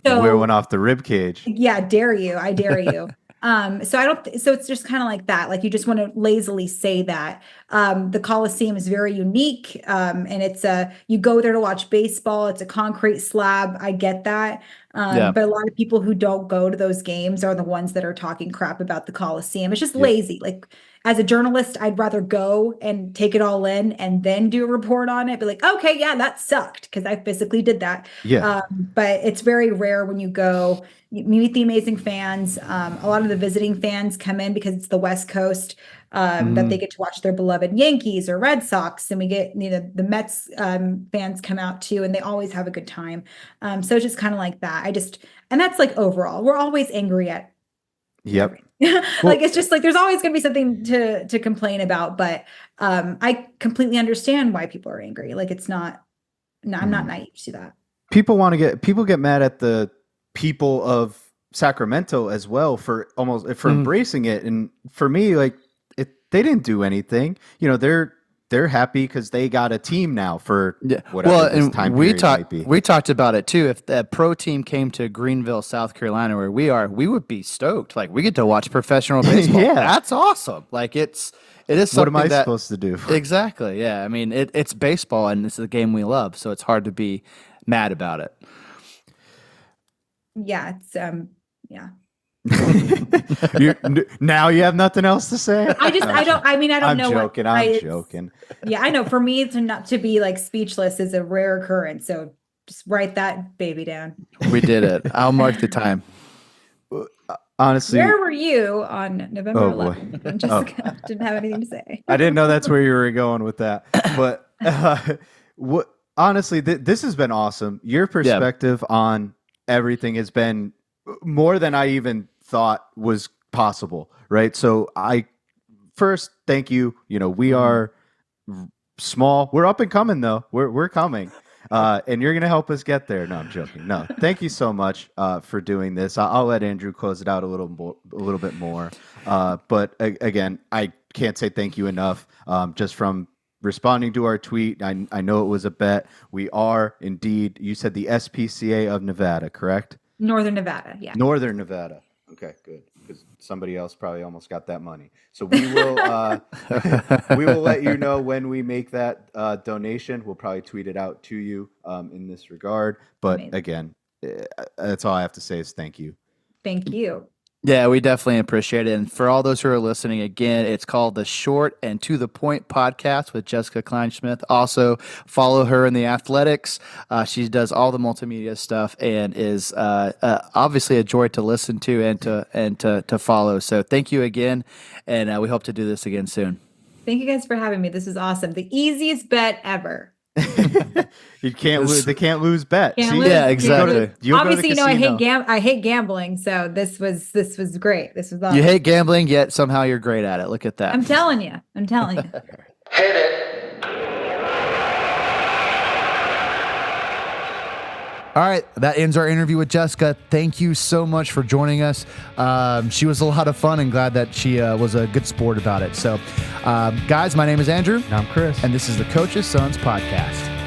So, Wear one off the rib cage. Yeah, dare you. I dare you. So it's just kind of like that. Like you just want to lazily say that. The Coliseum is very unique. And you go there to watch baseball. It's a concrete slab. I get that. But a lot of people who don't go to those games are the ones that are talking crap about the Coliseum. It's just lazy. Like as a journalist, I'd rather go and take it all in and then do a report on it. Be like, okay, yeah, that sucked, because I physically did that. Yeah. But it's very rare when you go. You meet the amazing fans. A lot of the visiting fans come in because it's the West Coast, that they get to watch their beloved Yankees or Red Sox, and we get the Mets fans come out too, and they always have a good time. So it's just kind of like that. And that's like overall, we're always angry at. Yep. Like it's just like there's always going to be something to complain about, but I completely understand why people are angry. Like it's not. No, I'm not naive to that. People get mad at the people of Sacramento as well for embracing it, and for me, like they didn't do anything. They're happy because they got a team now for whatever this time period might be. We talked about it too. If the pro team came to Greenville, South Carolina, where we are, we would be stoked. Like we get to watch professional baseball. Yeah. That's awesome. Like it is something. What am I supposed to do? Exactly. Yeah. I mean, it's baseball, and it's a game we love, so it's hard to be mad about it. Yeah, it's yeah. Now you have nothing else to say? I don't I'm know. Joking. I'm joking. Yeah, I know. For me, to be like speechless is a rare occurrence. So just write that baby down. We did it. I'll mark the time. Honestly, where were you on November 11th? And Jessica didn't have anything to say. I didn't know that's where you were going with that. But honestly, this has been awesome. Your perspective on everything has been more than I even thought was possible, right? So I first thank you. We are small. We're up and coming though. We're coming. And you're going to help us get there. No, I'm joking. No, thank you so much for doing this. I'll let Andrew close it out a little bit more. But again, I can't say thank you enough. Just from responding to our tweet, I know it was a bet. We are indeed, you said the SPCA of Nevada, correct? Northern Nevada, yeah. Northern Nevada. Okay, good. Because somebody else probably almost got that money. So we will we will let you know when we make that donation. We'll probably tweet it out to you in this regard. But Amazing. Again, that's all I have to say is thank you. Thank you. Yeah, we definitely appreciate it. And for all those who are listening, again, it's called the Short and to the Point podcast with Jessica Kleinschmidt. Also, follow her in the athletics. She does all the multimedia stuff and is obviously a joy to listen to and to follow. So thank you again, and we hope to do this again soon. Thank you guys for having me. This is awesome. The easiest bet ever. You can't lose. They can't lose bet. Can't See? lose. Yeah, exactly. Obviously, I hate gambling. So this was great. This was awesome. You hate gambling, yet somehow you're great at it. Look at that. I'm telling you. Hit it. All right, that ends our interview with Jessica. Thank you so much for joining us. She was a lot of fun, and glad that she was a good sport about it. So, guys, my name is Andrew. And I'm Chris. And this is the Coach's Sons podcast.